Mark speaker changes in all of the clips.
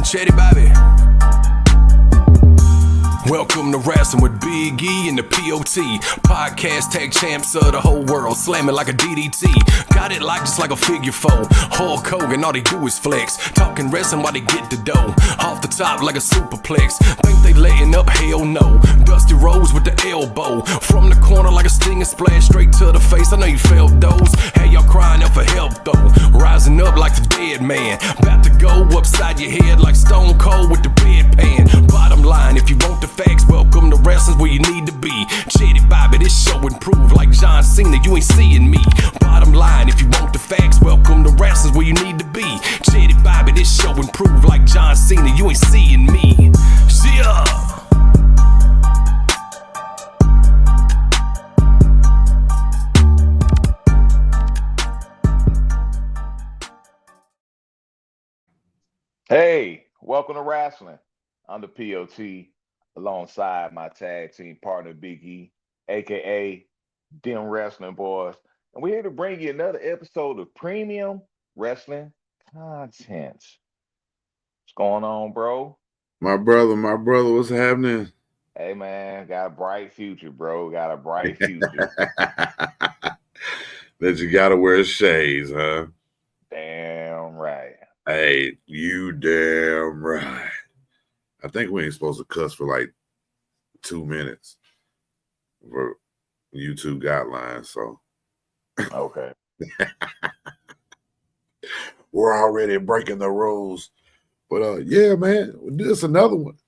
Speaker 1: Chetty Bobby. Welcome to Wrasslin with Big E and the POT. Podcast tag champs of the whole world, slamming like a DDT. Got it like just like a figure four. Hulk Hogan, all they do is flex. Talking wrestling while they get the dough. Off the top like a superplex. Think they letting up? Hell no. Dusty Rose with the elbow. From the corner like a stinging splash straight to the face. I know you felt those. Hey, y'all crying out for help though. Rising up like the dead man. About to go upside your head like Stone Cold with the bedpan. Bottom line, if you want the facts, welcome to Wrasslin where you need to be. Chetty Bobby, this show improved like John Cena, you ain't seeing me. Bottom line, if you want the facts, welcome to Wrasslin where you need to be. Chetty Bobby, this show improved like John Cena, you ain't seeing me. Yeah.
Speaker 2: Hey, welcome to Wrasslin. I'm the POT alongside my tag team partner Big E, aka Them Wrestling Boys. And we're here to bring you another episode of premium wrestling content. What's going on, bro?
Speaker 3: My brother, what's happening?
Speaker 2: Hey man, got a bright future, bro. Got a bright future.
Speaker 3: That you gotta wear shades, huh?
Speaker 2: Damn right.
Speaker 3: Hey, you damn right. I think we ain't supposed to cuss for like 2 minutes for YouTube guidelines, so.
Speaker 2: Okay.
Speaker 3: We're already breaking the rules. But yeah, man, this is another one.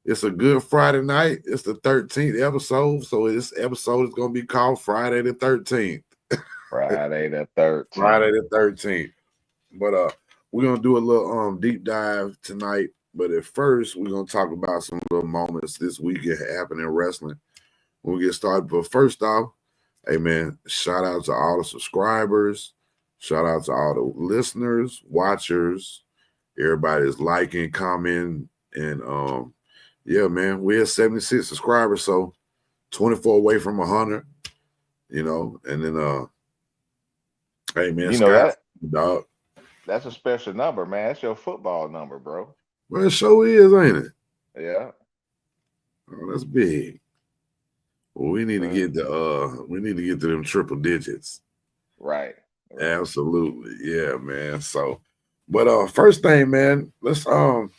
Speaker 3: It's a good Friday night. It's the 13th episode, so this episode is going to be called Friday the 13th.
Speaker 2: Friday the 13th.
Speaker 3: Friday the 13th. But we're going to do a little deep dive tonight. But at first, we're going to talk about some little moments this week that happened in wrestling when we get started. But first off, hey, man, shout out to all the subscribers. Shout out to all the listeners, watchers. Everybody's liking, commenting. And, yeah, man, we're at 76 subscribers, so 24 away from 100, you know. And then, hey, man,
Speaker 2: you know that,
Speaker 3: dog.
Speaker 2: That's a special number, man. That's your football number, bro.
Speaker 3: Well, it sure is, ain't it?
Speaker 2: Yeah.
Speaker 3: Oh, that's big. Well, we need to get to them triple digits.
Speaker 2: Right.
Speaker 3: Absolutely. Yeah, man. So, but first thing, man, let's talk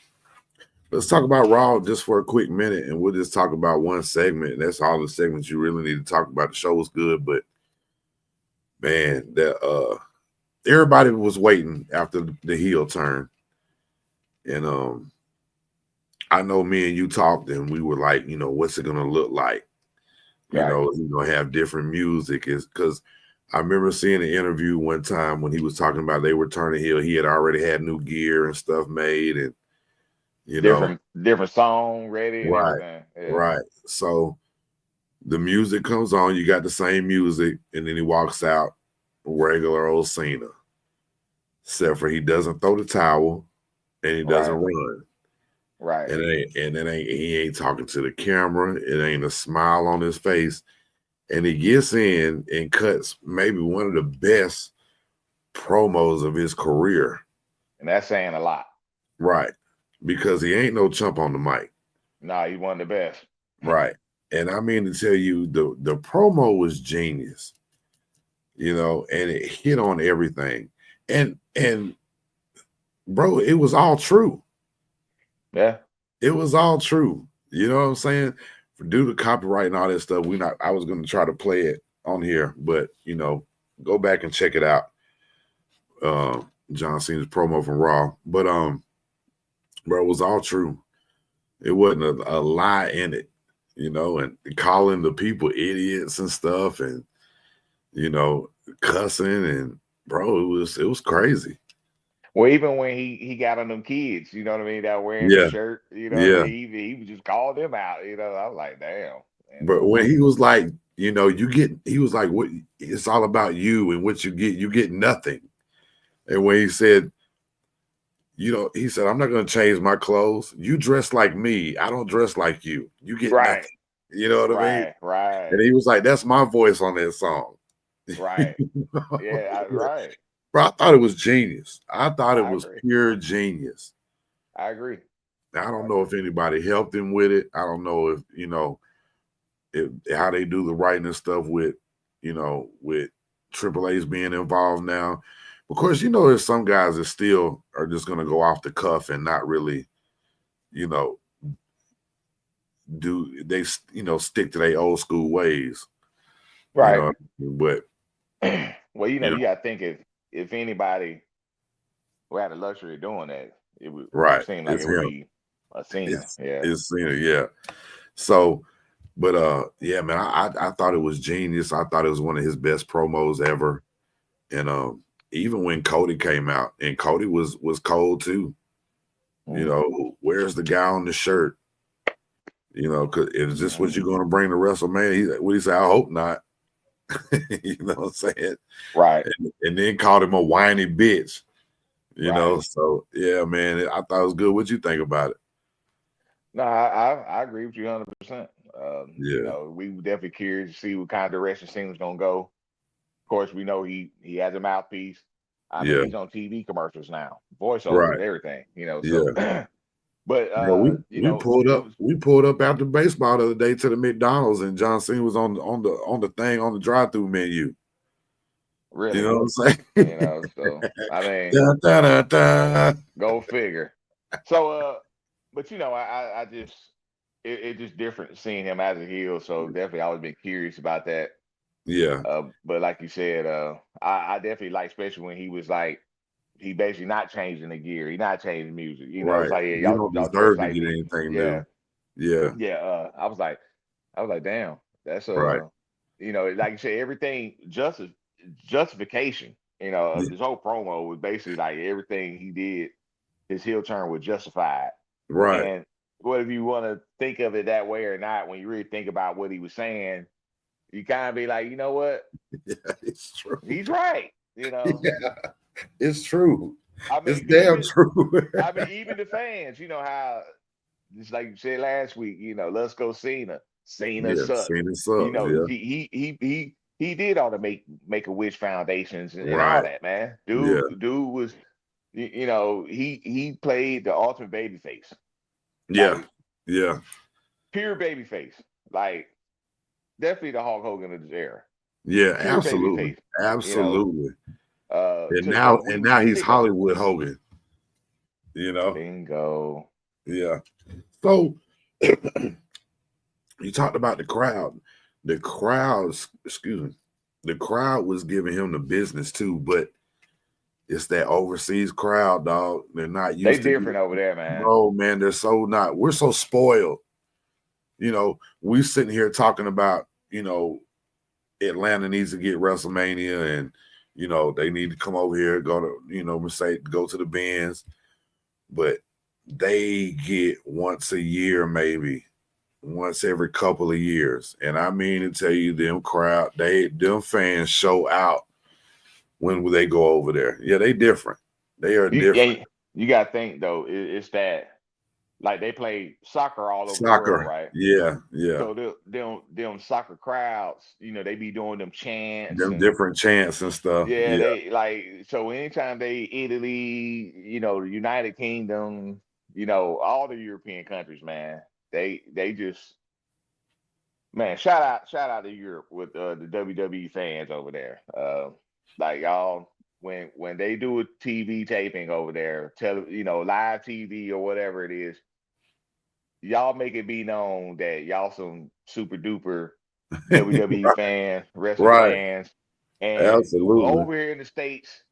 Speaker 3: about Raw just for a quick minute, and we'll just talk about one segment. That's all the segments you really need to talk about. The show was good, but man, that everybody was waiting after the heel turn. And I know me and you talked, and we were like, you know, what's it gonna look like? You know, he's gonna have different music. Is because I remember seeing an interview one time when he was talking about they were turning heel. He had already had new gear and stuff made, and you know,
Speaker 2: different song ready. And
Speaker 3: right, right. So the music comes on. You got the same music, and then he walks out, regular old Cena, except for he doesn't throw the towel. And he doesn't run.
Speaker 2: Right.
Speaker 3: And he ain't talking to the camera. It ain't a smile on his face. And he gets in and cuts maybe one of the best promos of his career.
Speaker 2: And that's saying a lot.
Speaker 3: Right. Because he ain't no chump on the mic.
Speaker 2: Nah, he's one of the best.
Speaker 3: Right. And I mean to tell you, the promo was genius. You know, and it hit on everything. And bro, it was all true.
Speaker 2: Yeah.
Speaker 3: It was all true. You know what I'm saying? Due to copyright and all that stuff, I was going to try to play it on here, but, you know, go back and check it out. John Cena's promo from Raw. But, bro, it was all true. It wasn't a lie in it, you know, and calling the people idiots and stuff and, you know, cussing and, bro, it was crazy.
Speaker 2: Well, even when he got on them kids, you know what I mean, that wearing the shirt, you know, he just called them out, you know. I was like, damn. Man.
Speaker 3: But when he was like, you know, he was like, what? It's all about you and what you get nothing. And when he said, you know, he said, I'm not going to change my clothes. You dress like me. I don't dress like you. You get nothing. You know what I mean?
Speaker 2: Right.
Speaker 3: And he was like, that's my voice on that song.
Speaker 2: Right. Yeah, right.
Speaker 3: Bro, I thought it was genius. I thought it was pure genius.
Speaker 2: I agree.
Speaker 3: Now, I don't know if anybody helped him with it. I don't know if if how they do the writing and stuff with with Triple A's being involved now. Of course, there's some guys that still are just going to go off the cuff and not really, you know, stick to their old school ways.
Speaker 2: Right.
Speaker 3: But
Speaker 2: Well, you got to think if anybody who had the luxury of doing that, it would
Speaker 3: right,
Speaker 2: seem like
Speaker 3: it's
Speaker 2: it would
Speaker 3: him.
Speaker 2: be a Cena.
Speaker 3: It's Cena, yeah. So, but yeah, man, I thought it was genius. I thought it was one of his best promos ever. And even when Cody came out, and Cody was cold too. Where's the guy on the shirt? Cause is this what you're going to bring to WrestleMania? What do you say? I hope not. You know what I'm saying?
Speaker 2: Right.
Speaker 3: And then called him a whiny bitch.
Speaker 2: Right.
Speaker 3: So yeah, man, I thought it was good. What you think about it?
Speaker 2: No, I agree with you 100%.
Speaker 3: Yeah.
Speaker 2: We were definitely curious to see what kind of direction Cena's gonna go. Of course, we know he has a mouthpiece. I mean,
Speaker 3: Yeah.
Speaker 2: he's on TV commercials now, voiceovers,
Speaker 3: Right.
Speaker 2: everything. So,
Speaker 3: Yeah.
Speaker 2: but
Speaker 3: Yeah, we pulled
Speaker 2: it
Speaker 3: up.
Speaker 2: was
Speaker 3: We pulled up after baseball the other day to the McDonald's, and John Cena was on the thing on the drive-through menu.
Speaker 2: really,
Speaker 3: You know what I'm saying?
Speaker 2: So I mean,
Speaker 3: Da, da, da, da.
Speaker 2: go figure. So, but I just it just different seeing him as a heel. So definitely, I always been curious about that.
Speaker 3: Yeah.
Speaker 2: But like you said, I definitely like, especially when he was like, he basically not changing the gear, he not changing music. It's
Speaker 3: Right.
Speaker 2: like, yeah,
Speaker 3: You don't
Speaker 2: y'all dress
Speaker 3: deserve to
Speaker 2: like
Speaker 3: get
Speaker 2: me.
Speaker 3: anything
Speaker 2: Yeah,
Speaker 3: new. Yeah.
Speaker 2: yeah. I was like, damn, that's
Speaker 3: Right.
Speaker 2: like you said, everything justification.
Speaker 3: Yeah.
Speaker 2: This whole promo was basically like everything he did, his heel turn was justified.
Speaker 3: Right.
Speaker 2: And whether you want to think of it that way or not, when you really think about what he was saying, you kind of be like, you know what?
Speaker 3: Yeah, it's true.
Speaker 2: He's right.
Speaker 3: Yeah, it's true.
Speaker 2: I
Speaker 3: It's
Speaker 2: mean,
Speaker 3: damn true.
Speaker 2: even the fans, how, just like you said last week, let's go Cena. Cena
Speaker 3: Yeah,
Speaker 2: sucks.
Speaker 3: Cena sucks. Yeah.
Speaker 2: He did all the make a wish foundations and all
Speaker 3: Right.
Speaker 2: that, man.
Speaker 3: Yeah.
Speaker 2: Dude was, he played the ultimate baby face,
Speaker 3: Yeah.
Speaker 2: like
Speaker 3: Yeah.
Speaker 2: pure baby face, like definitely the Hulk Hogan of this era,
Speaker 3: Yeah.
Speaker 2: pure baby
Speaker 3: Absolutely.
Speaker 2: face.
Speaker 3: Absolutely. And
Speaker 2: To the point where he was
Speaker 3: now he's
Speaker 2: sick of it.
Speaker 3: Hollywood Hogan.
Speaker 2: Bingo.
Speaker 3: Yeah. So you talked about the crowd. The crowds, excuse me, the crowd was giving him the business too, but it's that overseas crowd, dog. They're not
Speaker 2: They
Speaker 3: used to
Speaker 2: different over there, man.
Speaker 3: no, man. They're so not. We're so spoiled. We sitting here talking about, Atlanta needs to get WrestleMania, and they need to come over here, go to, Mercedes, go to the Benz, but they get once a year, maybe once every couple of years. And I mean to tell you, them fans show out when they go over there. Yeah, they different. They are different.
Speaker 2: You got to think though, it's that, like, they play soccer all over the world,
Speaker 3: Soccer.
Speaker 2: right?
Speaker 3: Yeah, yeah.
Speaker 2: So them soccer crowds, they be doing them chants
Speaker 3: Them
Speaker 2: and
Speaker 3: different chants and stuff.
Speaker 2: yeah,
Speaker 3: Yeah.
Speaker 2: they like, so anytime they Italy, the United Kingdom, all the European countries, man, they just, man, shout out to Europe with the WWE fans over there. Like, y'all, when they do a TV taping over there, live TV or whatever it is, y'all make it be known that y'all some super duper WWE fans, wrestling
Speaker 3: Right.
Speaker 2: fans, and
Speaker 3: Absolutely.
Speaker 2: over here in the States,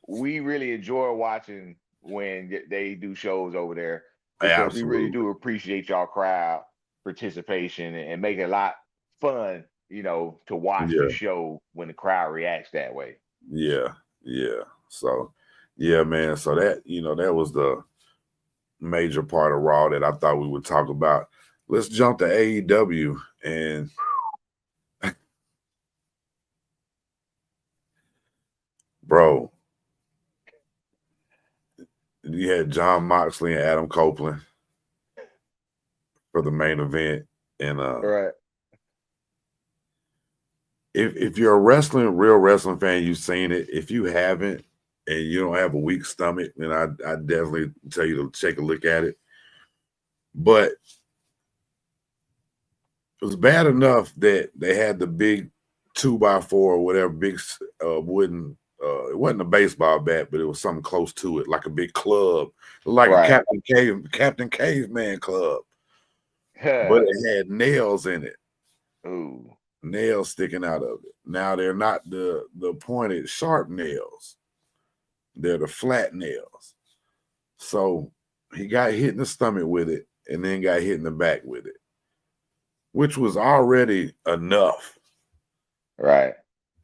Speaker 2: we really enjoy watching when they do shows over there, because we really
Speaker 3: Absolutely.
Speaker 2: do appreciate y'all crowd participation and make it a lot fun, to watch the
Speaker 3: Yeah.
Speaker 2: show when the crowd reacts that way.
Speaker 3: Yeah. Yeah. So, yeah, man. So that, that was the major part of Raw that I thought we would talk about. Let's jump to AEW. And bro, you had John Moxley and Adam Copeland for the main event. And
Speaker 2: Right.
Speaker 3: if you're a real wrestling fan, you've seen it. If you haven't, and you don't have a weak stomach, then I definitely tell you to take a look at it. But it was bad enough that they had the big 2x4 or whatever, big wooden. It wasn't a baseball bat, but it was something close to it, like a big club, like a
Speaker 2: Right.
Speaker 3: Captain Caveman club, but
Speaker 2: Huh.
Speaker 3: it had nails in it,
Speaker 2: Ooh.
Speaker 3: nails sticking out of it. Now they're not the pointed sharp nails; they're the flat nails. So he got hit in the stomach with it, and then got hit in the back with it, which was already enough.
Speaker 2: Right.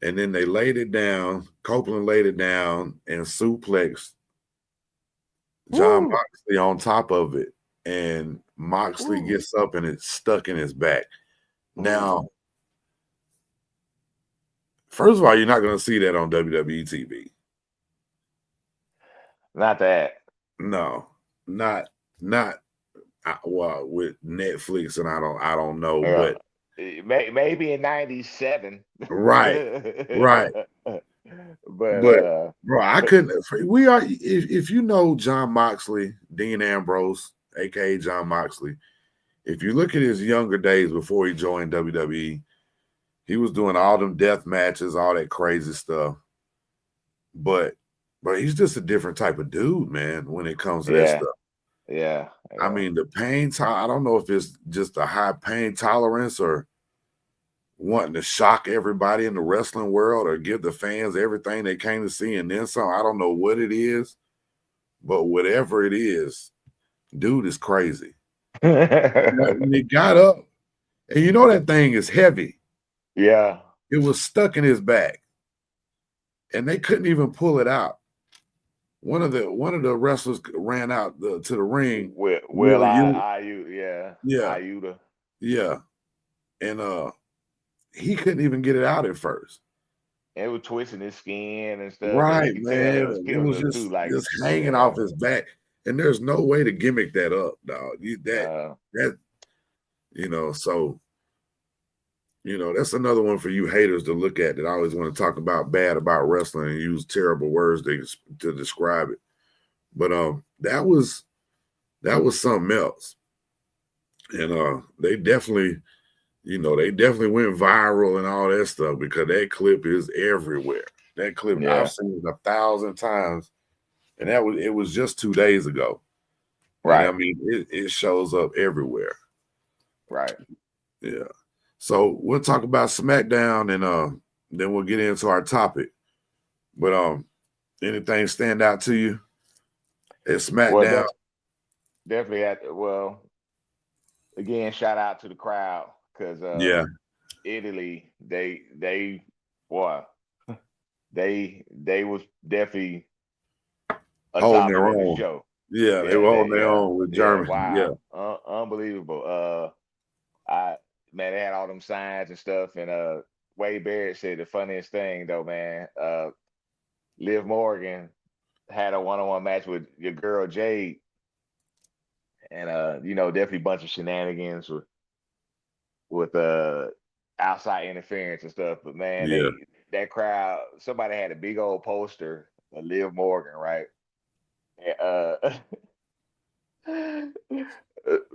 Speaker 3: And then they laid it down. Copeland laid it down and suplexed John
Speaker 2: Woo.
Speaker 3: Moxley on top of it. And Moxley
Speaker 2: Woo.
Speaker 3: gets up and it's stuck in his back.
Speaker 2: Ooh.
Speaker 3: Now, first of all, you're not going to see that on WWE TV.
Speaker 2: Not that.
Speaker 3: No, not well with Netflix, and I don't know,
Speaker 2: Yeah.
Speaker 3: but
Speaker 2: Maybe in '97.
Speaker 3: right, right.
Speaker 2: But
Speaker 3: But bro, I couldn't. We are if you know John Moxley, Dean Ambrose, aka John Moxley. If you look at his younger days before he joined WWE, he was doing all them death matches, all that crazy stuff. But he's just a different type of dude, man, when it comes to that
Speaker 2: yeah,
Speaker 3: stuff.
Speaker 2: yeah,
Speaker 3: I mean, the pain I don't know if it's just a high pain tolerance or wanting to shock everybody in the wrestling world or give the fans everything they came to see and then some. I don't know what it is, but whatever it is, dude is crazy. When he got up, and you know that thing is heavy.
Speaker 2: yeah.
Speaker 3: It was stuck in his back, and they couldn't even pull it out. One of the wrestlers ran out to the ring.
Speaker 2: Will
Speaker 3: Will
Speaker 2: yeah,
Speaker 3: yeah,
Speaker 2: Iuta.
Speaker 3: yeah, and he couldn't even get it out at first.
Speaker 2: It was twisting his skin and stuff, and you
Speaker 3: Right,
Speaker 2: could tell it was
Speaker 3: man. It
Speaker 2: killing
Speaker 3: was
Speaker 2: him too. Like,
Speaker 3: just hanging
Speaker 2: yeah,
Speaker 3: off his back, and there's no way to gimmick that up, dog. That so that's another one for you haters to look at that I always want to talk about bad about wrestling and use terrible words to describe it. But that was something else. And they definitely went viral and all that stuff because that clip is everywhere. That clip I've
Speaker 2: yeah,
Speaker 3: seen it 1,000 times, and it was just 2 days ago. And I
Speaker 2: right,
Speaker 3: mean it shows up everywhere.
Speaker 2: right.
Speaker 3: Yeah. So we'll talk about SmackDown and then we'll get into our topic. But anything stand out to you at
Speaker 2: Well,
Speaker 3: SmackDown?
Speaker 2: definitely well, again, shout out to the crowd because
Speaker 3: Yeah,
Speaker 2: Italy, boy, they was definitely a
Speaker 3: holding
Speaker 2: topic
Speaker 3: their
Speaker 2: of the
Speaker 3: own.
Speaker 2: show.
Speaker 3: Yeah, they
Speaker 2: Yeah,
Speaker 3: were holding their own with
Speaker 2: yeah,
Speaker 3: Germany. Yeah,
Speaker 2: wow, unbelievable. I Man, they had all them signs and stuff, and Wade Barrett said the funniest thing though, man. Liv Morgan had a one-on-one match with your girl Jade, and definitely a bunch of shenanigans with outside interference and stuff. But man,
Speaker 3: yeah.
Speaker 2: that crowd, somebody had a big old poster of Liv Morgan, right? And,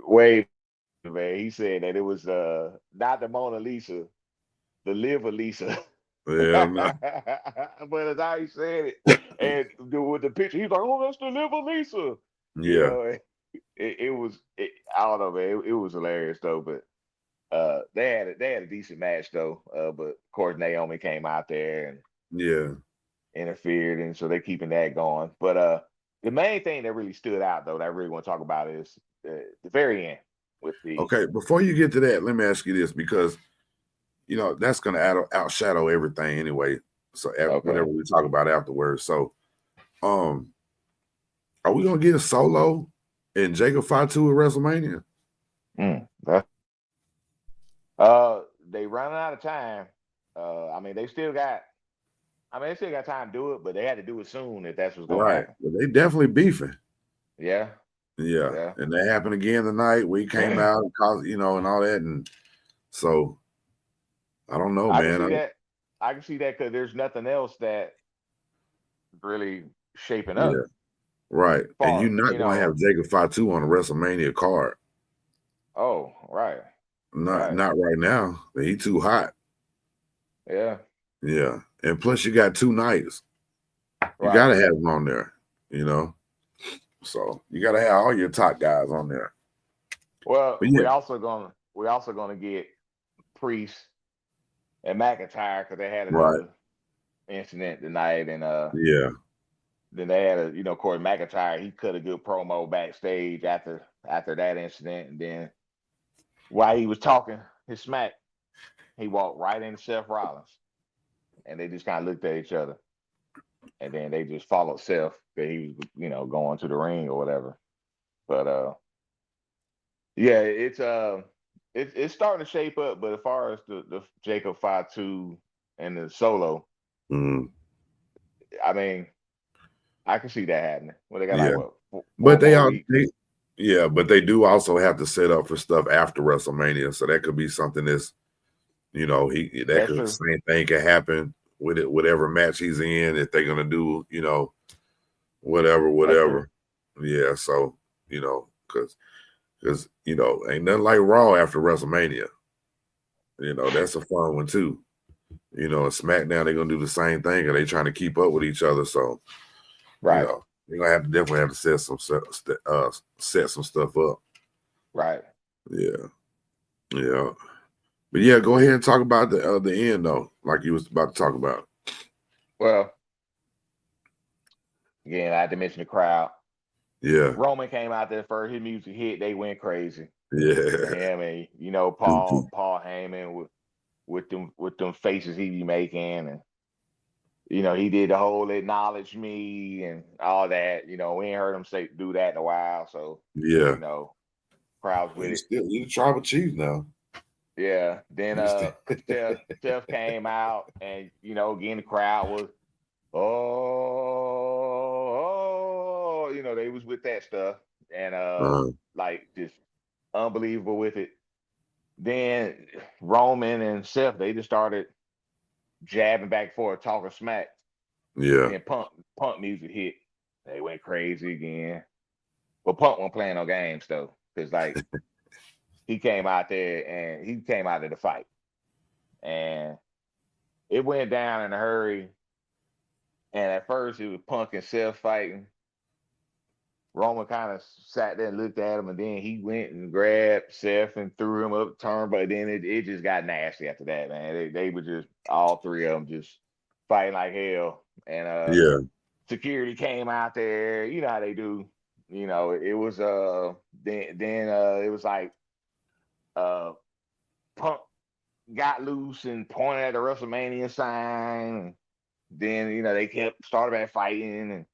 Speaker 2: Wade, man, he said that it was not the Mona Lisa, the Live Lisa.
Speaker 3: Yeah, no.
Speaker 2: But as how he said it, and with the picture, he's like, "Oh, that's the Live Lisa." You
Speaker 3: Yeah,
Speaker 2: know, it was. I don't know, man. It was hilarious though, but they had a decent match though. But of course Naomi came out there and
Speaker 3: yeah.
Speaker 2: interfered, and so they're keeping that going. But the main thing that really stood out though that I really want to talk about is the very end with the
Speaker 3: Okay, before you get to that, let me ask you this because that's going to outshadow everything anyway. So
Speaker 2: okay.
Speaker 3: whatever we talk about afterwards. So, um, are we going to get a Solo and Jacob Fatu at WrestleMania?
Speaker 2: That they running out of time. I mean, they still got. I mean, they still got time to do it, but they had to do it soon if that's what's gonna
Speaker 3: Right.
Speaker 2: happen.
Speaker 3: Well, they definitely beefing.
Speaker 2: Yeah,
Speaker 3: Yeah.
Speaker 2: yeah.
Speaker 3: And that happened again tonight. We came out and caused, and all that. And so I don't know,
Speaker 2: I can
Speaker 3: man.
Speaker 2: see that. I can see that because there's nothing else that really shaping up.
Speaker 3: Yeah, right. And you're
Speaker 2: Far,
Speaker 3: not gonna have Jacob Fatu on a WrestleMania card.
Speaker 2: Oh, right.
Speaker 3: Not right now. He too hot.
Speaker 2: Yeah.
Speaker 3: Yeah. And plus you got 2 nights. You
Speaker 2: Right.
Speaker 3: gotta have him on there, So you gotta have all your top guys on there.
Speaker 2: Well,
Speaker 3: But yeah,
Speaker 2: we're also gonna get Priest and McIntyre because they had
Speaker 3: right.
Speaker 2: another incident tonight, and
Speaker 3: Yeah.
Speaker 2: then they had of course McIntyre, he cut a good promo backstage after that incident, and then while he was talking his smack, he walked right into Seth Rollins, and they just kind of looked at each other, and then they just followed Seth that he was going to the ring or whatever. But yeah, it's starting to shape up. But as far as the Jacob Fatu and the Solo,
Speaker 3: Mm,
Speaker 2: I mean, I can see that happening. Well, they got like
Speaker 3: yeah.
Speaker 2: what four
Speaker 3: But
Speaker 2: more weeks.
Speaker 3: but they do also have to set up for stuff after WrestleMania. So that could be something that's,
Speaker 2: That's true.
Speaker 3: same thing could happen with it, whatever match he's in, if they're gonna do,
Speaker 2: That's true.
Speaker 3: whatever. Yeah, so, because ain't nothing like Raw after WrestleMania. That's a fun one too. And SmackDown, they're gonna do the same thing, and they trying to keep up with each other. So,
Speaker 2: Right.
Speaker 3: you're gonna definitely have to set some stuff up.
Speaker 2: Right.
Speaker 3: Yeah, yeah. But yeah, go ahead and talk about the end though, like you was about to talk about.
Speaker 2: Well, again, I had to mention the crowd.
Speaker 3: Yeah,
Speaker 2: Roman came out there first. His music hit. They went crazy for
Speaker 3: yeah.
Speaker 2: him, and
Speaker 3: Dookie.
Speaker 2: Paul Heyman with them faces he be making, and he did the whole acknowledge me and all that. We ain't heard him do that in a while, so
Speaker 3: Yeah,
Speaker 2: crowds with it.
Speaker 3: you the tribal chief now.
Speaker 2: Yeah. Then
Speaker 3: You still-
Speaker 2: Steph came out, and again the crowd was they was with that stuff, and
Speaker 3: uh,
Speaker 2: like just unbelievable with it. Then Roman and Seth, they just started jabbing back and forth, talking smack.
Speaker 3: yeah,
Speaker 2: Then Punk music hit. They went crazy again. But Punk wasn't playing no games though, because like he came out there and he came out of the fight, and it went down in a hurry. And at first it was Punk and Seth fighting. Roman kind of sat there and looked at him, and then he went and grabbed Seth and threw him up the turn. But then it just got nasty after that, man. They were just all three of them just fighting like hell, and
Speaker 3: yeah,
Speaker 2: security came out there. You know how they do. It was then it was like Punk got loose and pointed at the WrestleMania sign. Then they kept started back fighting, and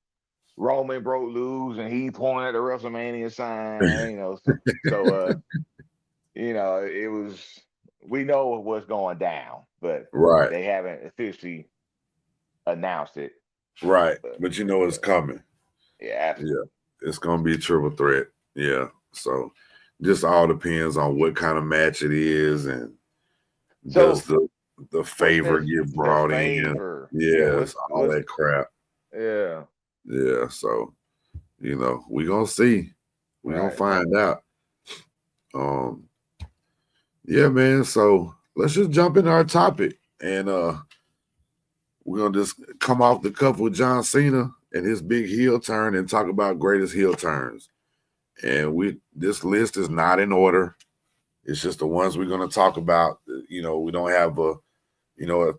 Speaker 2: Roman broke loose and he pointed at the WrestleMania sign. It was, we know what's going down, but
Speaker 3: right,
Speaker 2: they haven't officially announced it.
Speaker 3: right. But you know it's coming.
Speaker 2: Yeah, absolutely.
Speaker 3: Yeah, it's gonna be a triple threat. Yeah, so just all depends on what kind of match it is, and
Speaker 2: So
Speaker 3: does the
Speaker 2: what's
Speaker 3: favor get
Speaker 2: the
Speaker 3: brought in?
Speaker 2: favor? Yeah,
Speaker 3: Yes, all that crap.
Speaker 2: yeah,
Speaker 3: Yeah, so we gonna see. We gonna
Speaker 2: right.
Speaker 3: find out. Um, yeah, man. So let's just jump into our topic, and we're gonna just come off the cuff with John Cena and his big heel turn, and talk about greatest heel turns. And this list is not in order. It's just the ones we're gonna talk about. We don't have a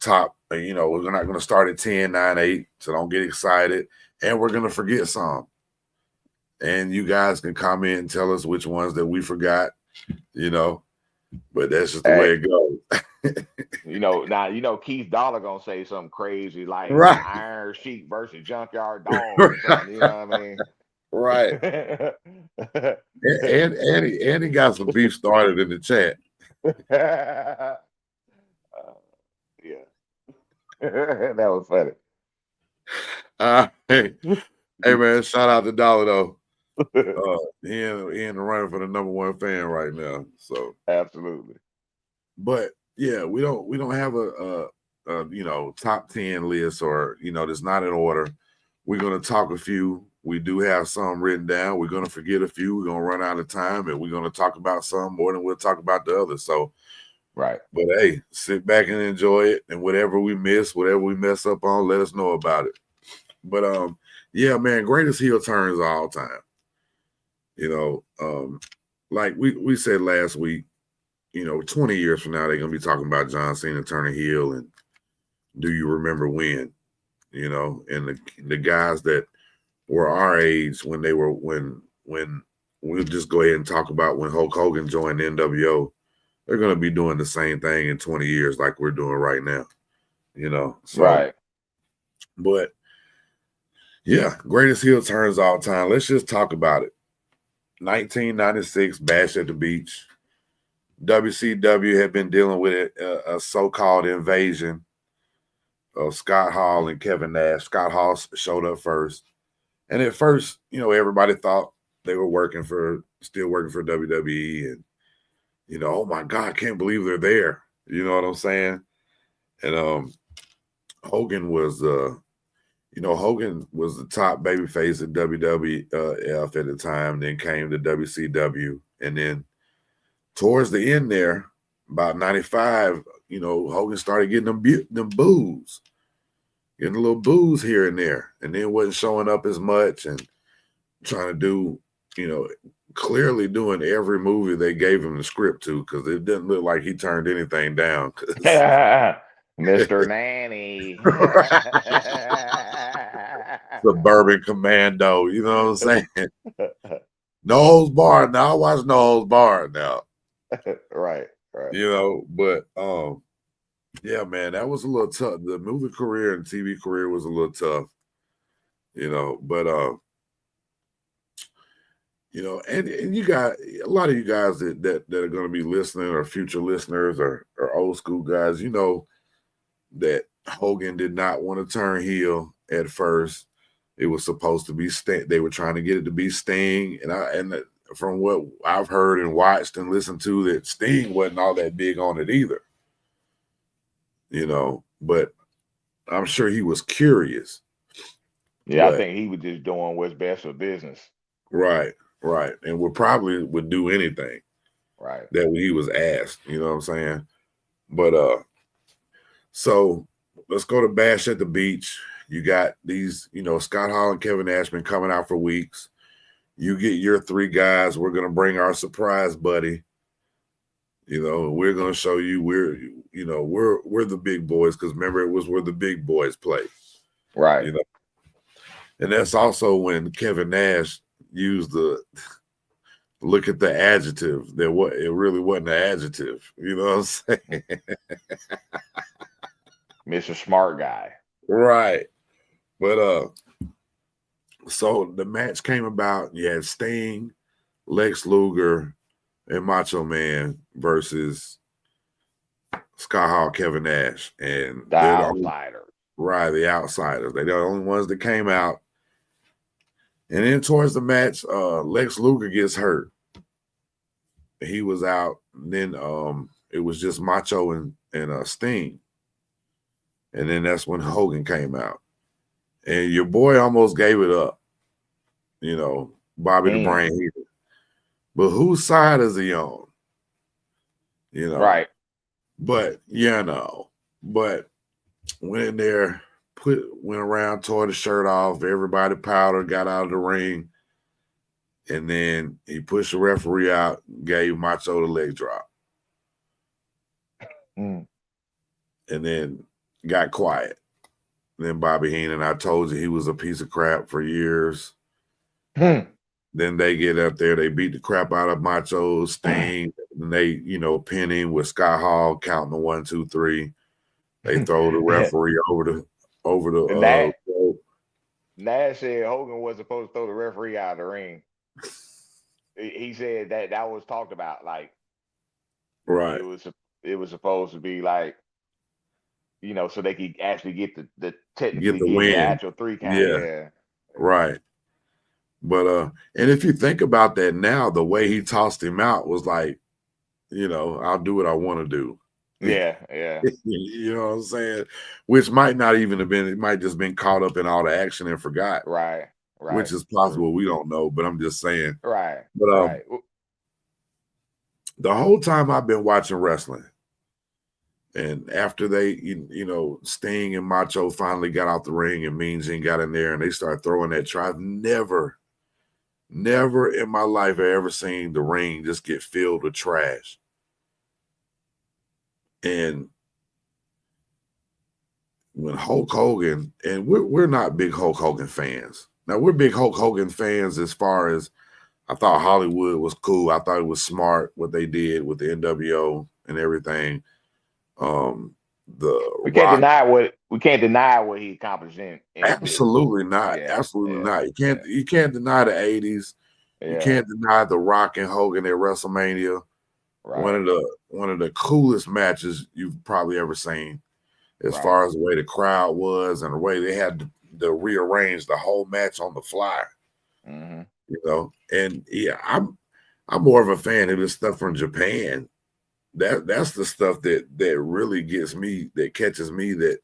Speaker 3: top. We're not gonna start at 10, 9, 8. So don't get excited. And we're gonna forget some. And you guys can comment and tell us which ones that we forgot. But that's just the way
Speaker 2: Hey,
Speaker 3: it goes.
Speaker 2: now Keith Dollar gonna say something crazy like
Speaker 3: Right.
Speaker 2: Iron Sheik versus Junkyard Dog or something. You know what I mean?
Speaker 3: Right. And he got some beef started in the chat.
Speaker 2: Yeah, that was funny.
Speaker 3: Hey man, shout out to Dollar though. He in the running for the #1 fan right now. So
Speaker 2: Absolutely.
Speaker 3: but yeah, we don't have a top 10 list, or that's not in order. We're going to talk a few. We do have some written down. We're going to forget a few. We're going to run out of time, and we're going to talk about some more than we'll talk about the others. So,
Speaker 2: Right.
Speaker 3: but hey, sit back and enjoy it. And whatever we miss, whatever we mess up on, let us know about it. But yeah, man, greatest heel turns of all time. Like we said last week, 20 years from now, they're gonna be talking about John Cena turning heel and do you remember when? And the guys that were our age when they were when we'll just go ahead and talk about when Hulk Hogan joined NWO. They're gonna be doing the same thing in 20 years like we're doing right now. So
Speaker 2: Right.
Speaker 3: but yeah, greatest heel turns all time. Let's just talk about it. 1996 Bash at the Beach. WCW had been dealing with a so-called invasion of Scott Hall and Kevin Nash. Scott Hall showed up first. And at first, everybody thought they were still working for WWE. And, oh my God, I can't believe they're there. You know what I'm saying? And Hogan was Hogan was the top babyface at WWF at the time, then came to WCW. And then towards the end there, about 95, Hogan started getting them boos, getting a little boos here and there, and then wasn't showing up as much and trying to do, clearly doing every movie they gave him the script to, because it didn't look like he turned anything down.
Speaker 2: Mr. Nanny.
Speaker 3: Suburban Commando, you know what I'm saying? No Holds Barred. Now I watch No Holds Barred now.
Speaker 2: Right.
Speaker 3: But yeah, man, that was a little tough. The movie career and TV career was a little tough, but and you got a lot of you guys that are going to be listening or future listeners or old school guys, that Hogan did not want to turn heel at first. It was supposed to be Sting. They were trying to get it to be Sting, and from what I've heard and watched and listened to, that Sting wasn't all that big on it either. But I'm sure he was curious.
Speaker 2: Yeah, I think he was just doing what's best for business.
Speaker 3: Right. And would do anything.
Speaker 2: Right.
Speaker 3: That he was asked, you know what I'm saying? But so let's go to Bash at the Beach. You got these, Scott Hall and Kevin Nash been coming out for weeks. You get your three guys. We're gonna bring our surprise buddy. We're gonna show you we're the big boys, because remember, it was where the big boys play.
Speaker 2: Right.
Speaker 3: And that's also when Kevin Nash used the look at the adjective. It really wasn't an adjective. You know what I'm saying?
Speaker 2: Mr. Smart Guy.
Speaker 3: Right. But so the match came about. You had Sting, Lex Luger, and Macho Man versus Scott Hall, Kevin Nash, and
Speaker 2: the outsiders.
Speaker 3: The outsiders. They're the only ones that came out. And then towards the match, Lex Luger gets hurt. He was out. And then it was just Macho and Sting. And then that's when Hogan came out. And your boy almost gave it up. Bobby the Brain Heater. But whose side is he on?
Speaker 2: Right.
Speaker 3: But but went in there, went around, tore the shirt off, everybody powdered, got out of the ring, and then he pushed the referee out, gave Macho the leg drop. And then got quiet. And then Bobby Heenan, I told you he was a piece of crap for years. Then they get up there, they beat the crap out of Macho, Sting, and they, pin him with Scott Hall counting the 1, 2, 3. They throw the referee over the
Speaker 2: Nash said Hogan was supposed to throw the referee out of the ring. He said that was talked about, like,
Speaker 3: right.
Speaker 2: It was supposed to be like, so they could actually get the technically
Speaker 3: get the win.
Speaker 2: The actual 3 count. Yeah.
Speaker 3: Right. But and if you think about that now, the way he tossed him out was like, I'll do what I want to do.
Speaker 2: Yeah.
Speaker 3: You know what I'm saying? Which might not even have been, it might just been caught up in all the action and forgot,
Speaker 2: Right.
Speaker 3: which
Speaker 2: Right.
Speaker 3: is
Speaker 2: True.
Speaker 3: possible. We don't know, but I'm just saying.
Speaker 2: Right.
Speaker 3: But
Speaker 2: Right.
Speaker 3: the whole time I've been watching wrestling, and after they, Sting and Macho finally got out the ring and Mean Gene got in there and they started throwing that try. I've never in my life have ever seen the ring just get filled with trash. And when Hulk Hogan, and we're not big Hulk Hogan fans. Now we're big Hulk Hogan fans as far as I thought Hollywood was cool. I thought it was smart what they did with the NWO and everything. The Rock,
Speaker 2: We can't deny what he accomplished in the business.
Speaker 3: absolutely not.
Speaker 2: Yeah.
Speaker 3: Absolutely
Speaker 2: Yeah.
Speaker 3: not.
Speaker 2: Yeah.
Speaker 3: You can't deny the 80s. You
Speaker 2: Yeah.
Speaker 3: can't deny the Rock and Hogan at WrestleMania.
Speaker 2: Right.
Speaker 3: One of the coolest matches you've probably ever seen, as
Speaker 2: Right.
Speaker 3: far as the way the crowd was and the way they had to rearrange the whole match on the fly.
Speaker 2: Mm-hmm.
Speaker 3: And yeah, I'm more of a fan of this stuff from Japan. That's the stuff that really gets me, that catches me, that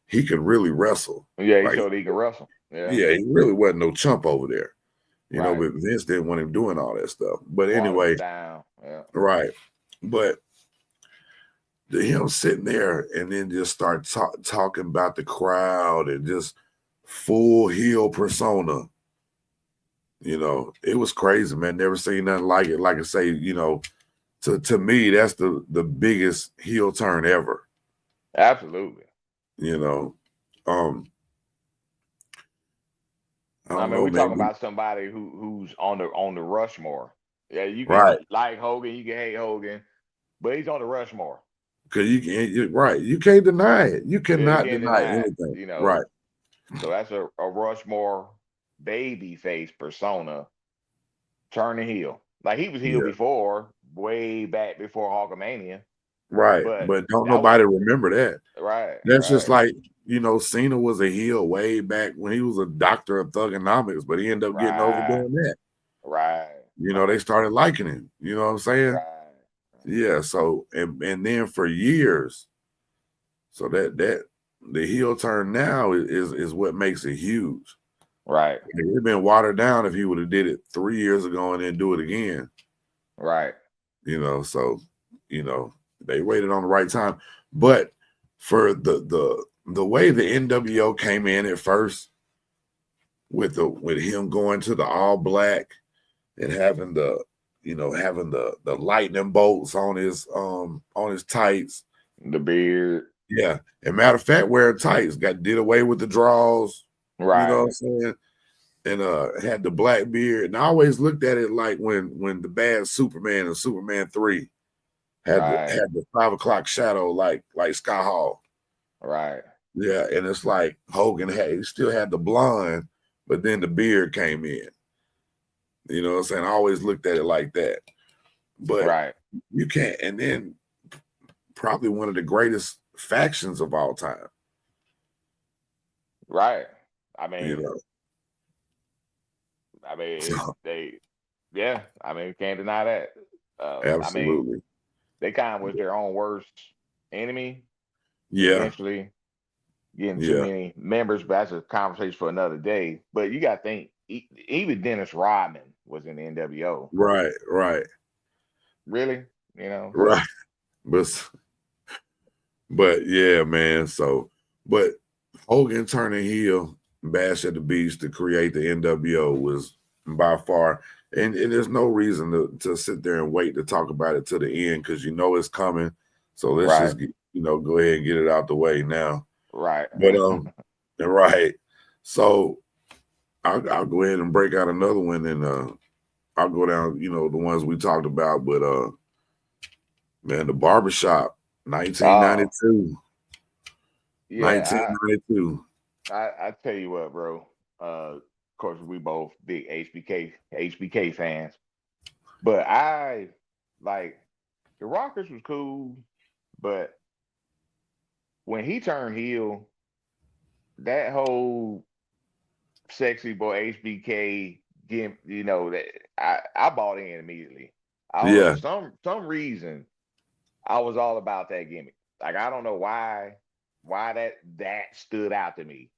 Speaker 3: he could really wrestle.
Speaker 2: Yeah, he
Speaker 3: Like,
Speaker 2: showed he can wrestle. Yeah.
Speaker 3: yeah, he really wasn't no chump over there.
Speaker 2: Right.
Speaker 3: But Vince didn't want him doing all that stuff. But
Speaker 2: Water him
Speaker 3: anyway,
Speaker 2: down. Yeah.
Speaker 3: right. But him sitting there and then just start talking about the crowd and just full heel persona. It was crazy, man. Never seen nothing like it. Like I say, to me, that's the biggest heel turn ever.
Speaker 2: Absolutely.
Speaker 3: You know, um, I
Speaker 2: I
Speaker 3: don't
Speaker 2: mean,
Speaker 3: know,
Speaker 2: we're
Speaker 3: man.
Speaker 2: talking about somebody who's on the Rushmore. Yeah, you
Speaker 3: Right?
Speaker 2: can like Hogan, you can hate Hogan, but he's on the Rushmore.
Speaker 3: Because right. You can't deny it. You
Speaker 2: Yeah, you
Speaker 3: cannot
Speaker 2: can't
Speaker 3: deny
Speaker 2: deny it.
Speaker 3: anything. Right?
Speaker 2: So that's a Rushmore baby face persona turning heel. Like he was heel
Speaker 3: Yeah.
Speaker 2: before, way back before Hulkamania.
Speaker 3: Right.
Speaker 2: But
Speaker 3: But don't
Speaker 2: that was
Speaker 3: nobody remember that.
Speaker 2: right,
Speaker 3: That's just
Speaker 2: right,
Speaker 3: like, Cena was a heel way back when he was a doctor of thugonomics, but he ended up getting over
Speaker 2: right,
Speaker 3: doing that.
Speaker 2: right,
Speaker 3: They
Speaker 2: right,
Speaker 3: started liking him. You know what I'm saying?
Speaker 2: right,
Speaker 3: Yeah. So and then for years, so that the heel turn now is what makes it huge.
Speaker 2: right,
Speaker 3: Like, it'd been watered down if he would have did it 3 years ago and then do it again.
Speaker 2: right,
Speaker 3: So they waited on the right time. But for the way the NWO came in at first, with him going to the all black and having the lightning bolts on his tights.
Speaker 2: the beard,
Speaker 3: Yeah. And matter of fact, wearing tights, did away with the draws, you know what I'm
Speaker 2: right,
Speaker 3: saying? And had the black beard. And I always looked at it like when the bad Superman and Superman 3 had
Speaker 2: right,
Speaker 3: the 5 o'clock shadow, like Scott Hall.
Speaker 2: right,
Speaker 3: Yeah, and it's like Hogan he still had the blonde, but then the beard came in. You know what I'm saying? I always looked at it like that. But
Speaker 2: right,
Speaker 3: you can't, and then probably one of the greatest factions of all time.
Speaker 2: right. I
Speaker 3: You
Speaker 2: mean,
Speaker 3: know, so
Speaker 2: they, yeah. I mean, can't deny that. I mean,
Speaker 3: absolutely.
Speaker 2: they kind of was their own worst enemy.
Speaker 3: Yeah,
Speaker 2: Eventually, getting too
Speaker 3: yeah,
Speaker 2: many members, but that's a conversation for another day. But you got to think, even Dennis Rodman was in the NWO.
Speaker 3: right,
Speaker 2: Really,
Speaker 3: right. But yeah, man. So, but Hogan turning heel, Bash at the Beach to create the NWO was by far, and there's no reason to sit there and wait to talk about it to the end, because it's coming. So let's
Speaker 2: Right,
Speaker 3: just go ahead and get it out the way now.
Speaker 2: right,
Speaker 3: But right. So I'll go ahead and break out another one, and I'll go down, the ones we talked about. But man, the barbershop,
Speaker 2: oh
Speaker 3: 1992.
Speaker 2: yeah.
Speaker 3: 1992.
Speaker 2: I tell you what, bro. Of course, we both big HBK fans, but I like the Rockers was cool, but when he turned heel, that whole sexy boy HBK game, that I bought in immediately. I don't know
Speaker 3: Yeah,
Speaker 2: some reason I was all about that gimmick. Like I don't know why that stood out to me.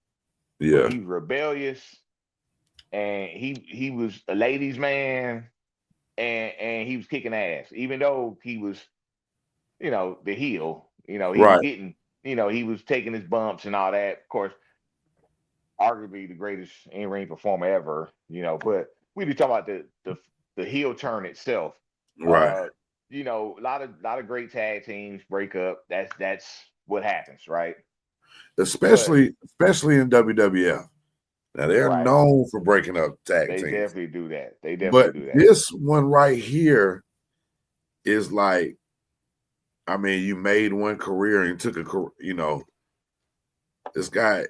Speaker 2: But
Speaker 3: Yeah,
Speaker 2: he's rebellious and he was a ladies' man and he was kicking ass. Even though he was, the heel, he was
Speaker 3: right.
Speaker 2: getting, he was taking his bumps and all that. Of course, arguably the greatest in-ring performer ever, but we be talking about the heel turn itself.
Speaker 3: Right.
Speaker 2: Uh, a lot of great tag teams break up. That's what happens, right? But
Speaker 3: Especially in WWF. Now they're
Speaker 2: right,
Speaker 3: known for breaking up tag
Speaker 2: they
Speaker 3: teams.
Speaker 2: definitely do that. They definitely
Speaker 3: But
Speaker 2: do that.
Speaker 3: this one right here is like, I mean, you made one career and took this guy,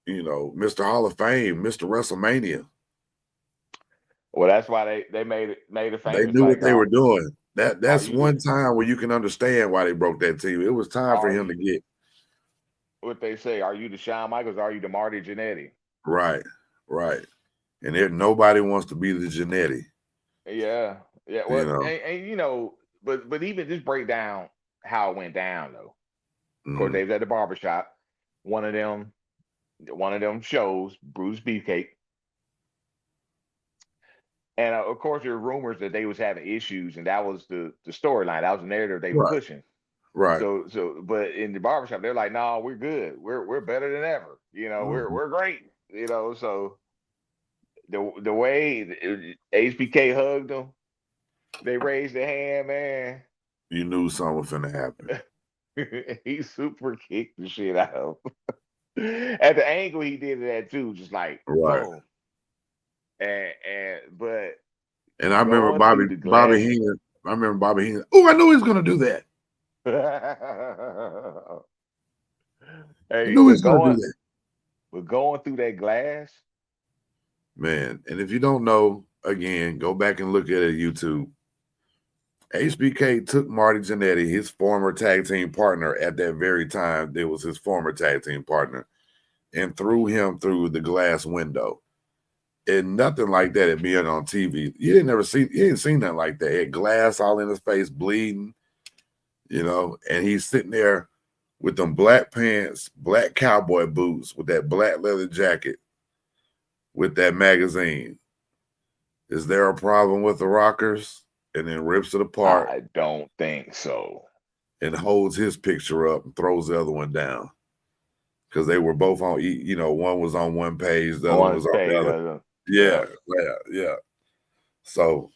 Speaker 3: Mr. Hall of Fame, Mr. WrestleMania.
Speaker 2: Well, that's why they made it
Speaker 3: They
Speaker 2: famous.
Speaker 3: knew what
Speaker 2: Like,
Speaker 3: they were doing.
Speaker 2: are
Speaker 3: That's
Speaker 2: you the
Speaker 3: one time where you can understand why they broke that team. It was time for
Speaker 2: are
Speaker 3: him to
Speaker 2: you
Speaker 3: get
Speaker 2: what they say? Are you the Shawn Michaels? Are you the Marty Jannetty?
Speaker 3: right, right. And there nobody wants to be the Genetti,
Speaker 2: Yeah, yeah.
Speaker 3: you
Speaker 2: Well,
Speaker 3: know.
Speaker 2: but even just break down how it went down though. Of course,
Speaker 3: Mm,
Speaker 2: they was at the barbershop. One of them shows, Bruce Beefcake. And of course, there were rumors that they was having issues, and that was the storyline. That was the narrative they were
Speaker 3: right,
Speaker 2: pushing.
Speaker 3: right.
Speaker 2: But in the barbershop, they're like, "No, we're good. We're better than ever.
Speaker 3: Mhm.
Speaker 2: We're great. So the way HBK hugged them, they raised their hand, man.
Speaker 3: You knew something was finna happen.
Speaker 2: He super kicked the shit out of him. At the angle he did it at too, just like
Speaker 3: Right.
Speaker 2: boom. But
Speaker 3: And I remember
Speaker 2: going through the
Speaker 3: Bobby
Speaker 2: glass.
Speaker 3: Heenan. I remember Bobby Heenan. Oh, I knew he was gonna do that. I
Speaker 2: Hey,
Speaker 3: knew he was gonna do that.
Speaker 2: but going through that glass,
Speaker 3: Man. And if you don't know, again, go back and look at it YouTube. HBK took Marty Jannetty, his former tag team partner at that very time, it was his former tag team partner, and threw him through the glass window. And nothing like that had been on TV. You didn't see nothing like that. He had glass all in his face, bleeding, and he's sitting there with them black pants, black cowboy boots, with that black leather jacket, with that magazine. Is there a problem with the Rockers? And then rips it apart
Speaker 2: I don't think so.
Speaker 3: and holds his picture up and throws the other one down. Because they were both on, one was on one page, the other one
Speaker 2: On
Speaker 3: was on the
Speaker 2: page,
Speaker 3: other.
Speaker 2: yeah.
Speaker 3: Yeah, yeah, yeah. So,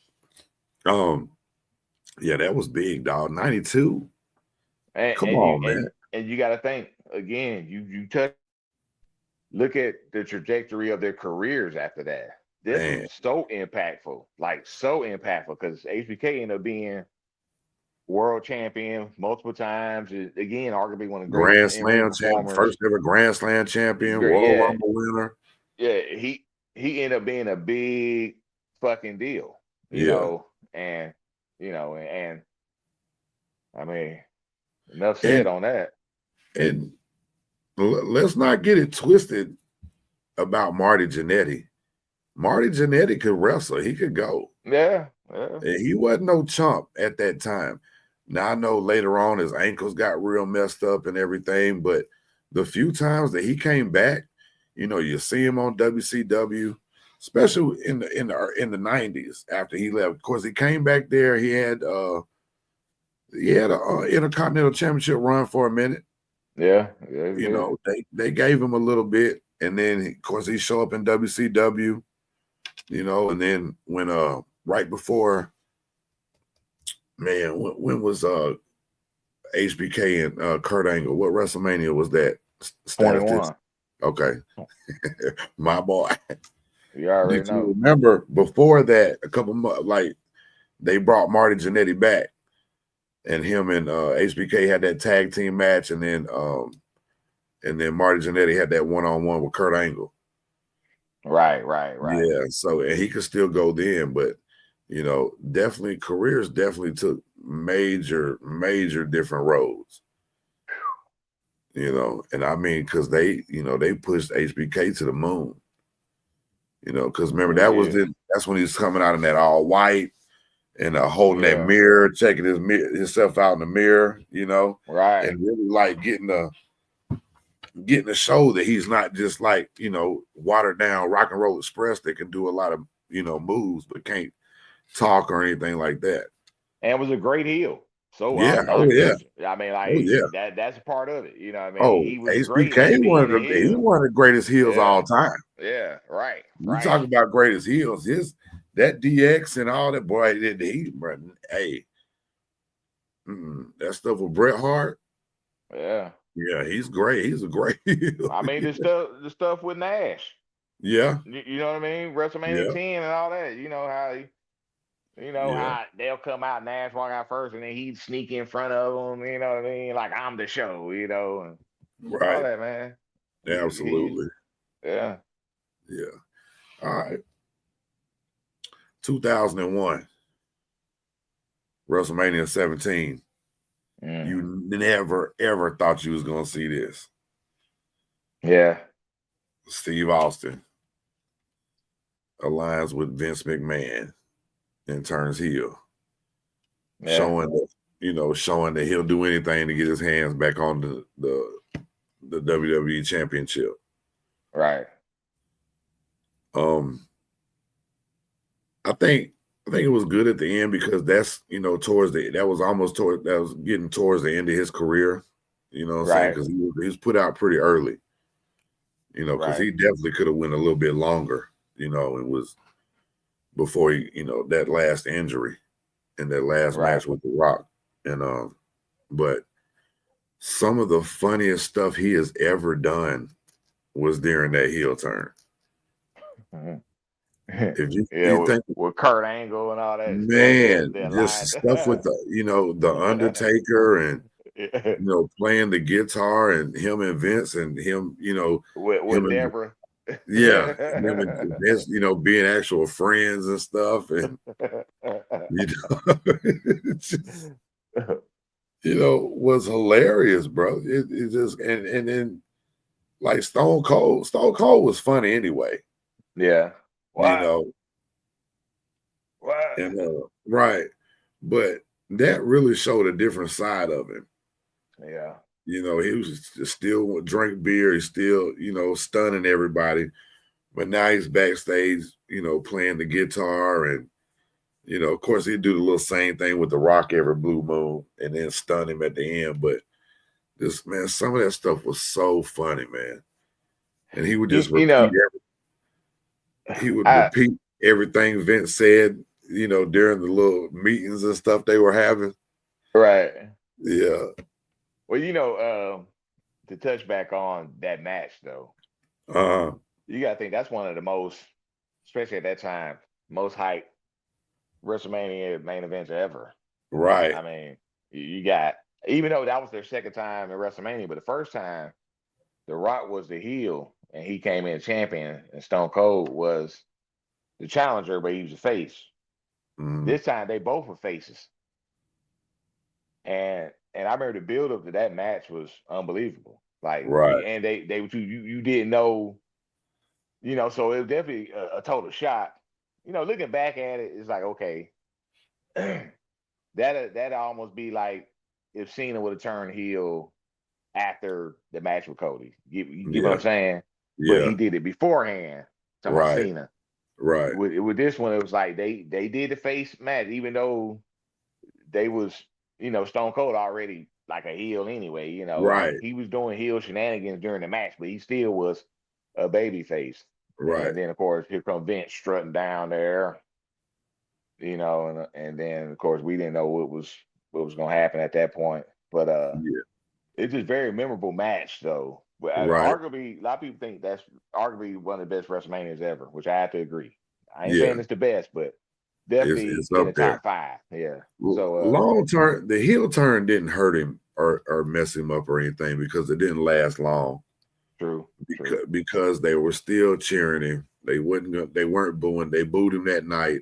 Speaker 3: yeah, that was big, dog. 92.
Speaker 2: And
Speaker 3: Come
Speaker 2: and you
Speaker 3: on, man.
Speaker 2: and you got to think again. You touch look at the trajectory of their careers after that. This
Speaker 3: Man,
Speaker 2: was so impactful, like so impactful, because HBK ended up being world champion multiple times. Again, arguably one of the greatest
Speaker 3: Grand
Speaker 2: in-ring
Speaker 3: Slam champ,
Speaker 2: performers.
Speaker 3: first ever Grand Slam champion,
Speaker 2: Great,
Speaker 3: Royal
Speaker 2: yeah,
Speaker 3: Rumble winner.
Speaker 2: yeah. He ended up being a big fucking deal,
Speaker 3: Yeah.
Speaker 2: and and I mean, enough said
Speaker 3: And
Speaker 2: on that.
Speaker 3: and let's not get it twisted about Marty Jannetty. Marty Jannetty could wrestle. He could go.
Speaker 2: Yeah, yeah,
Speaker 3: And he wasn't no chump at that time. Now I know later on his ankles got real messed up and everything, but the few times that he came back, you see him on WCW, especially in the 90s after he left. Of course, he came back there. He had a Intercontinental Championship run for a minute.
Speaker 2: yeah, yeah. He did.
Speaker 3: They gave him a little bit, and then of course he showed up in WCW, and then when right before, man, when was HBK and Kurt Angle? What WrestleMania was that? Statistician.
Speaker 2: 21.
Speaker 3: Okay, my boy.
Speaker 2: You already
Speaker 3: Did you
Speaker 2: know.
Speaker 3: remember before that? A couple months, like they brought Marty Jannetty back, and him and HBK had that tag team match, and then Marty Jannetty had that one-on-one with Kurt Angle.
Speaker 2: Right, right, right.
Speaker 3: Yeah, so and he could still go then, but definitely careers definitely took major different roads. And I mean, because they pushed HBK to the moon. Because remember
Speaker 2: They did.
Speaker 3: that's when he was coming out in that all white and holding that mirror, checking himself out in the mirror, you know,
Speaker 2: right,
Speaker 3: and really like getting to show that he's not just like, you know, watered down rock and roll express that can do a lot of, you know, moves but can't talk or anything like that.
Speaker 2: and was a great heel. So
Speaker 3: Yeah, oh yeah,
Speaker 2: non-existent. I mean,
Speaker 3: oh yeah.
Speaker 2: that's a part of it. You know what I mean?
Speaker 3: Oh,
Speaker 2: He was great
Speaker 3: HBK
Speaker 2: at being a
Speaker 3: he's
Speaker 2: heel.
Speaker 3: one of the greatest heels of all
Speaker 2: Yeah,
Speaker 3: time.
Speaker 2: yeah, right,
Speaker 3: You
Speaker 2: right.
Speaker 3: talk about greatest heels, that DX and all that, boy, hey, that stuff with Bret Hart.
Speaker 2: Yeah.
Speaker 3: Yeah, he's great. He's a great heel.
Speaker 2: I mean, the stuff with Nash.
Speaker 3: Yeah,
Speaker 2: You know what I mean? WrestleMania
Speaker 3: yeah,
Speaker 2: 10 and all that. You know how
Speaker 3: yeah,
Speaker 2: how they'll come out, Nash walk out first, and then he'd sneak in front of them. You know what I mean? Like I'm the show. You know, and all
Speaker 3: right.
Speaker 2: that, man.
Speaker 3: Absolutely.
Speaker 2: Yeah.
Speaker 3: Yeah. All right. 2001, WrestleMania 17. You never ever thought you was gonna see this.
Speaker 2: Yeah.
Speaker 3: Steve Austin aligns with Vince McMahon and turns heel,
Speaker 2: Yeah.
Speaker 3: showing that he'll do anything to get his hands back on the WWE Championship.
Speaker 2: Right.
Speaker 3: I think it was good at the end because that's that was getting towards the end of his career. You know what I'm saying?
Speaker 2: Right.
Speaker 3: Because he was put out pretty early. You know, because
Speaker 2: Right.
Speaker 3: he definitely could have went a little bit longer. You know, it was before that last injury and that last
Speaker 2: Right.
Speaker 3: match with The Rock. And but some of the funniest stuff he has ever done was during that heel turn.
Speaker 2: Mhm.
Speaker 3: If
Speaker 2: Yeah,
Speaker 3: you think,
Speaker 2: with Kurt Angle and all that stuff,
Speaker 3: man,
Speaker 2: that
Speaker 3: just
Speaker 2: line.
Speaker 3: stuff with the Undertaker and playing the guitar and him and Vince and him, him
Speaker 2: with
Speaker 3: and
Speaker 2: Deborah.
Speaker 3: yeah, him and Vince, being actual friends and stuff, and it just, was hilarious, bro. It just and then like Stone Cold was funny anyway,
Speaker 2: Yeah.
Speaker 3: you
Speaker 2: What?
Speaker 3: know,
Speaker 2: What?
Speaker 3: and right, but that really showed a different side of him.
Speaker 2: Yeah.
Speaker 3: He was still drink beer. He's still, stunning everybody. But now he's backstage, playing the guitar. And, of course, he'd do the little same thing with The Rock every blue moon and then stun him at the end. But some of that stuff was so funny, man. And he would just
Speaker 2: I
Speaker 3: repeat everything Vince said, during the little meetings and stuff they were having.
Speaker 2: right.
Speaker 3: Yeah.
Speaker 2: Well, to touch back on that match though, you gotta think that's one of the most, especially at that time, most hyped WrestleMania main events ever.
Speaker 3: Right.
Speaker 2: I mean, you got, even though that was their second time in WrestleMania, but the first time The Rock was the heel and he came in champion, and Stone Cold was the challenger, but he was the face. This time they both were faces. And I remember the build up to that match was unbelievable. Like,
Speaker 3: right.
Speaker 2: and they you didn't know, so it was definitely a total shock. Looking back at it, it's like, okay, that almost be like if Cena would have turned heel after the match with Cody. You get what I'm saying? But
Speaker 3: Yeah.
Speaker 2: he did it beforehand. Talking about
Speaker 3: Right.
Speaker 2: Cena.
Speaker 3: Right.
Speaker 2: With this one, it was like they did the face match, even though they was, Stone Cold already like a heel anyway.
Speaker 3: Right.
Speaker 2: Like he was doing heel shenanigans during the match, but he still was a baby face.
Speaker 3: Right.
Speaker 2: And then of course here come Vince strutting down there, and then of course we didn't know what was gonna happen at that point. But it's just very memorable match though. But
Speaker 3: Right.
Speaker 2: arguably, a lot of people think that's arguably one of the best WrestleManias ever, which I have to agree. I ain't
Speaker 3: Yeah.
Speaker 2: saying it's the best, but definitely
Speaker 3: It's
Speaker 2: in
Speaker 3: up
Speaker 2: the
Speaker 3: there.
Speaker 2: top 5. Yeah. So
Speaker 3: long turn, the heel turn didn't hurt him or mess him up or anything because it didn't last long.
Speaker 2: True.
Speaker 3: Because they were still cheering him. They weren't booing. They booed him that night,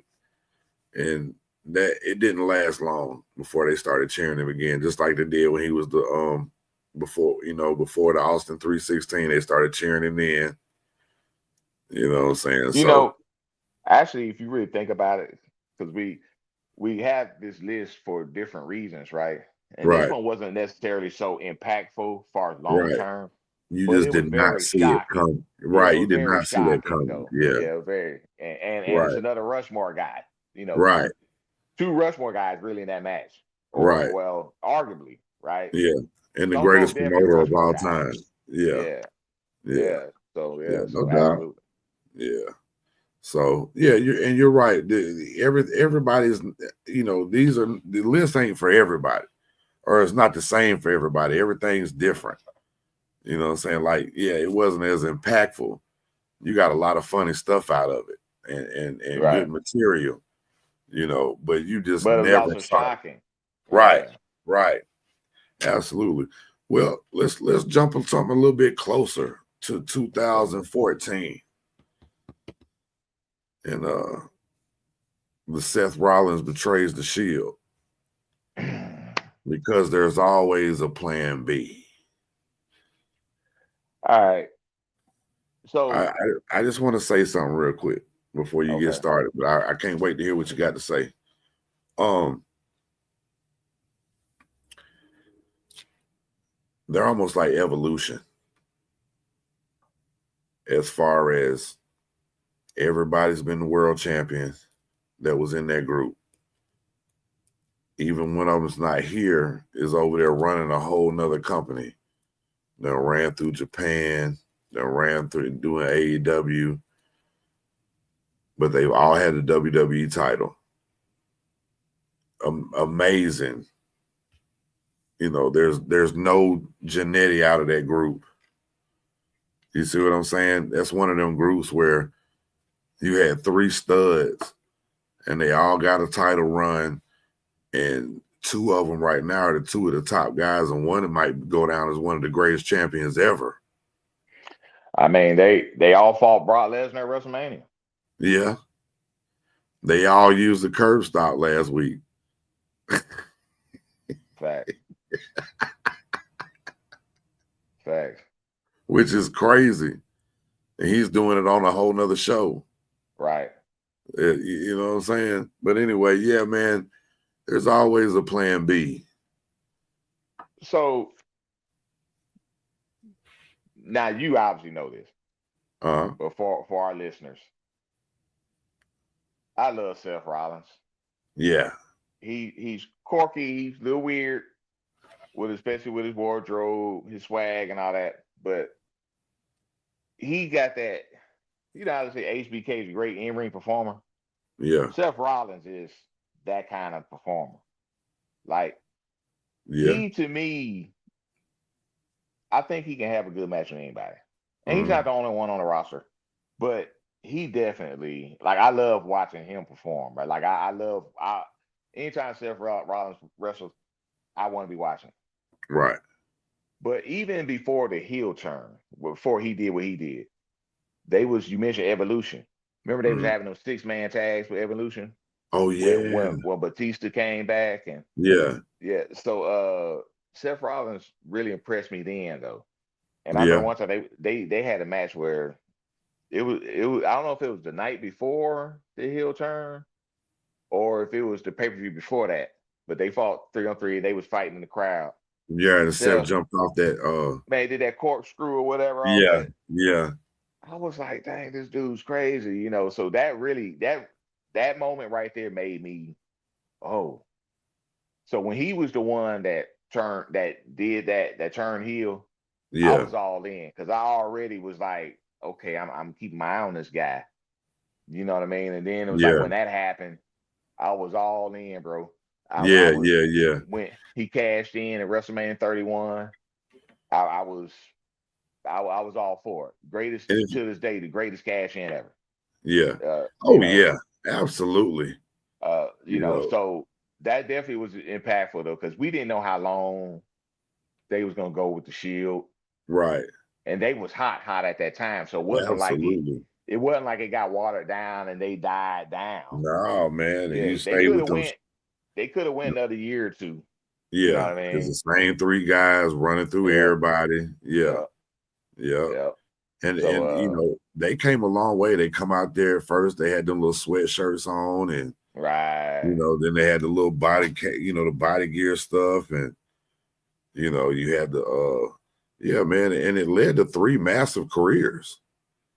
Speaker 3: and that it didn't last long before they started cheering him again, just like they did when he was the before the Austin 316. They started cheering him then. You know what I'm saying?
Speaker 2: Actually, if you really think about it, because we have this list for different reasons, right? And this
Speaker 3: Right.
Speaker 2: one wasn't necessarily so impactful far as long
Speaker 3: Right.
Speaker 2: term,
Speaker 3: You
Speaker 2: but
Speaker 3: just
Speaker 2: it was
Speaker 3: did not
Speaker 2: very
Speaker 3: see it
Speaker 2: shocking.
Speaker 3: come.
Speaker 2: Yeah,
Speaker 3: Right.
Speaker 2: it
Speaker 3: You
Speaker 2: was
Speaker 3: did
Speaker 2: very
Speaker 3: not see that
Speaker 2: shocking
Speaker 3: coming.
Speaker 2: though.
Speaker 3: Yeah.
Speaker 2: Yeah, very, and it's
Speaker 3: Right.
Speaker 2: another Rushmore guy. You know,
Speaker 3: Right.
Speaker 2: two Rushmore guys really in that match, or
Speaker 3: Right.
Speaker 2: well, arguably, right?
Speaker 3: Yeah. And the
Speaker 2: Stone Cold
Speaker 3: greatest
Speaker 2: definitely
Speaker 3: promoter of
Speaker 2: Rushmore
Speaker 3: all
Speaker 2: guy.
Speaker 3: time. Yeah.
Speaker 2: Yeah,
Speaker 3: Yeah. Yeah. No
Speaker 2: so
Speaker 3: doubt.
Speaker 2: absolutely.
Speaker 3: Yeah. So yeah, you're right. Everybody's, these are the list ain't for everybody, or it's not the same for everybody. Everything's different. You know what I'm saying? Like, yeah, it wasn't as impactful. You got a lot of funny stuff out of it and
Speaker 2: Right,
Speaker 3: good material, but you just
Speaker 2: but it was
Speaker 3: never
Speaker 2: also
Speaker 3: saw it.
Speaker 2: shocking.
Speaker 3: Right,
Speaker 2: Yeah.
Speaker 3: right. Absolutely. Well, let's jump on something a little bit closer to
Speaker 2: Okay.
Speaker 3: 2014 and the Seth Rollins betrays the Shield because there's always a plan B.
Speaker 2: All right.
Speaker 3: I
Speaker 2: So
Speaker 3: I, I just want to say something real quick before you get
Speaker 2: okay.
Speaker 3: started, but I can't wait to hear what you got to say. Um, they're almost like evolution as far as everybody's been the world champion that was in that group. Even one of them's not here, is over there running a whole nother company. They ran through Japan, they ran through doing AEW, but they've all had the WWE title. Amazing. There's no Genetti out of that group. You see what I'm saying? That's one of them groups where you had three studs and they all got a title run, and two of them right now are the two of the top guys, and one might go down as one of the greatest champions ever.
Speaker 2: I mean, they all fought Brock Lesnar at WrestleMania.
Speaker 3: Yeah. They all used the curb stop last week.
Speaker 2: Fact. Facts.
Speaker 3: Which is crazy. And he's doing it on a whole nother show.
Speaker 2: Right.
Speaker 3: You know what I'm saying? But anyway, yeah, man, there's always a plan B.
Speaker 2: So now you obviously know this,
Speaker 3: Uh-huh.
Speaker 2: but for our listeners, I love Seth Rollins.
Speaker 3: Yeah.
Speaker 2: He's quirky, he's a little weird especially with his wardrobe, his swag and all that. But he got that, you know how to say HBK is a great in-ring performer.
Speaker 3: Yeah.
Speaker 2: Seth Rollins is that kind of performer. Like
Speaker 3: Yeah.
Speaker 2: he to me, I think he can have a good match with anybody. And he's not the only one on the roster. But he definitely, like, I love watching him perform, right? Like anytime Seth Rollins wrestles, I want to be watching.
Speaker 3: Right.
Speaker 2: But even before the heel turn, before he did what he did, you mentioned Evolution. Remember they was having those 6-man tags with Evolution?
Speaker 3: Oh yeah.
Speaker 2: When Batista came back and
Speaker 3: Yeah.
Speaker 2: So Seth Rollins really impressed me then though. And I
Speaker 3: Yeah.
Speaker 2: remember one time they had a match where it was I don't know if it was the night before the heel turn or if it was the pay-per-view before that, but they fought 3-on-3. They was fighting in the crowd.
Speaker 3: Yeah, and Seth
Speaker 2: Seth,
Speaker 3: jumped off that
Speaker 2: man, did that corkscrew or whatever, all
Speaker 3: yeah,
Speaker 2: that.
Speaker 3: yeah.
Speaker 2: I was like, dang, this dude's crazy, you know. So that really that moment right there made me, oh. So when he was the one that did that turn heel, I
Speaker 3: Yeah.
Speaker 2: was all in because I already was like, okay, I'm keeping my eye on this guy. You know what I mean? And then it was like
Speaker 3: Yeah.
Speaker 2: when that happened, I was all in, bro. I
Speaker 3: Yeah,
Speaker 2: was
Speaker 3: yeah.
Speaker 2: when he cashed in at WrestleMania 31. I was all for it. Greatest
Speaker 3: And
Speaker 2: to this day, the greatest cash in ever.
Speaker 3: yeah.
Speaker 2: You
Speaker 3: Oh
Speaker 2: know,
Speaker 3: yeah. Absolutely.
Speaker 2: so that definitely was impactful though, because we didn't know how long they was gonna go with the Shield,
Speaker 3: Right.
Speaker 2: and they was hot at that time. So it wasn't like
Speaker 3: Absolutely.
Speaker 2: it wasn't like it got watered down and they died down.
Speaker 3: No, man. And
Speaker 2: Yeah,
Speaker 3: you stay with them.
Speaker 2: they could have went another year or two. You know
Speaker 3: Yeah.
Speaker 2: what I
Speaker 3: It's
Speaker 2: mean?
Speaker 3: the same three guys running through
Speaker 2: Yeah,
Speaker 3: everybody. Yeah.
Speaker 2: yeah,
Speaker 3: Yeah.
Speaker 2: yeah.
Speaker 3: And
Speaker 2: So
Speaker 3: they came a long way. They come out there first, they had them little sweatshirts on, and
Speaker 2: Right.
Speaker 3: Then they had the little the body gear stuff, and you had the yeah, man, and it led to 3 massive careers.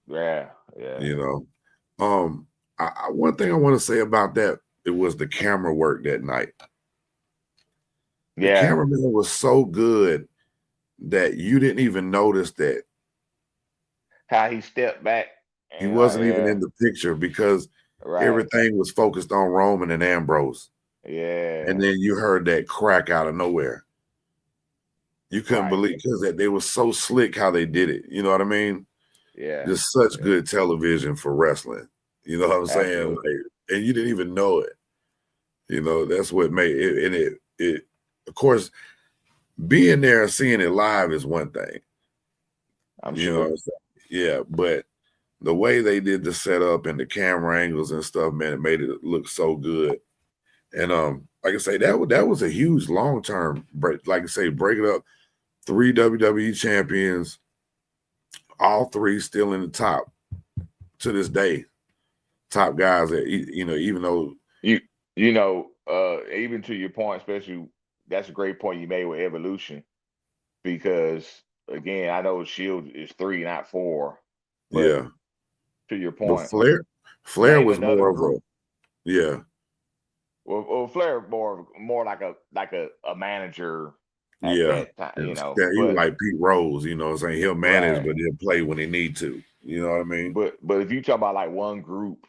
Speaker 2: Yeah. Yeah.
Speaker 3: You know, one thing I want to say about that, it was the camera work that night. The
Speaker 2: Yeah.
Speaker 3: cameraman was so good that you didn't even notice that
Speaker 2: How he stepped back
Speaker 3: he
Speaker 2: and
Speaker 3: wasn't even
Speaker 2: yeah.
Speaker 3: in the picture because
Speaker 2: Right.
Speaker 3: everything was focused on Roman and Ambrose. And
Speaker 2: Yeah.
Speaker 3: then you heard that crack out of nowhere. You couldn't
Speaker 2: Right.
Speaker 3: believe because they were so slick how they did it. You know what I mean?
Speaker 2: Yeah.
Speaker 3: Just such
Speaker 2: Yeah.
Speaker 3: good television for wrestling. You know what I'm saying?
Speaker 2: Absolutely.
Speaker 3: Like, and you didn't even know it. That's what made it. And it, of course, being there and seeing it live is one thing.
Speaker 2: I'm
Speaker 3: You know what
Speaker 2: sure.
Speaker 3: I'm saying? Yeah, but the way they did the setup and the camera angles and stuff, man, it made it look so good. And like I say, that was a huge long term break. Like I say, break it up. 3 WWE champions, all 3 still in the top to this day. Top guys that even though
Speaker 2: You even to your point, especially that's a great point you made with evolution because again, I know Shield is 3, not 4, but
Speaker 3: yeah,
Speaker 2: to your
Speaker 3: but
Speaker 2: point,
Speaker 3: Flair
Speaker 2: name
Speaker 3: was
Speaker 2: another
Speaker 3: more of a
Speaker 2: group.
Speaker 3: yeah.
Speaker 2: Well, Flair more like a manager at
Speaker 3: Yeah,
Speaker 2: that time,
Speaker 3: and he was
Speaker 2: But
Speaker 3: like Pete Rose, what I'm saying? He'll manage,
Speaker 2: right,
Speaker 3: but he'll play when he need to. You know what I mean?
Speaker 2: but if you talk about like one group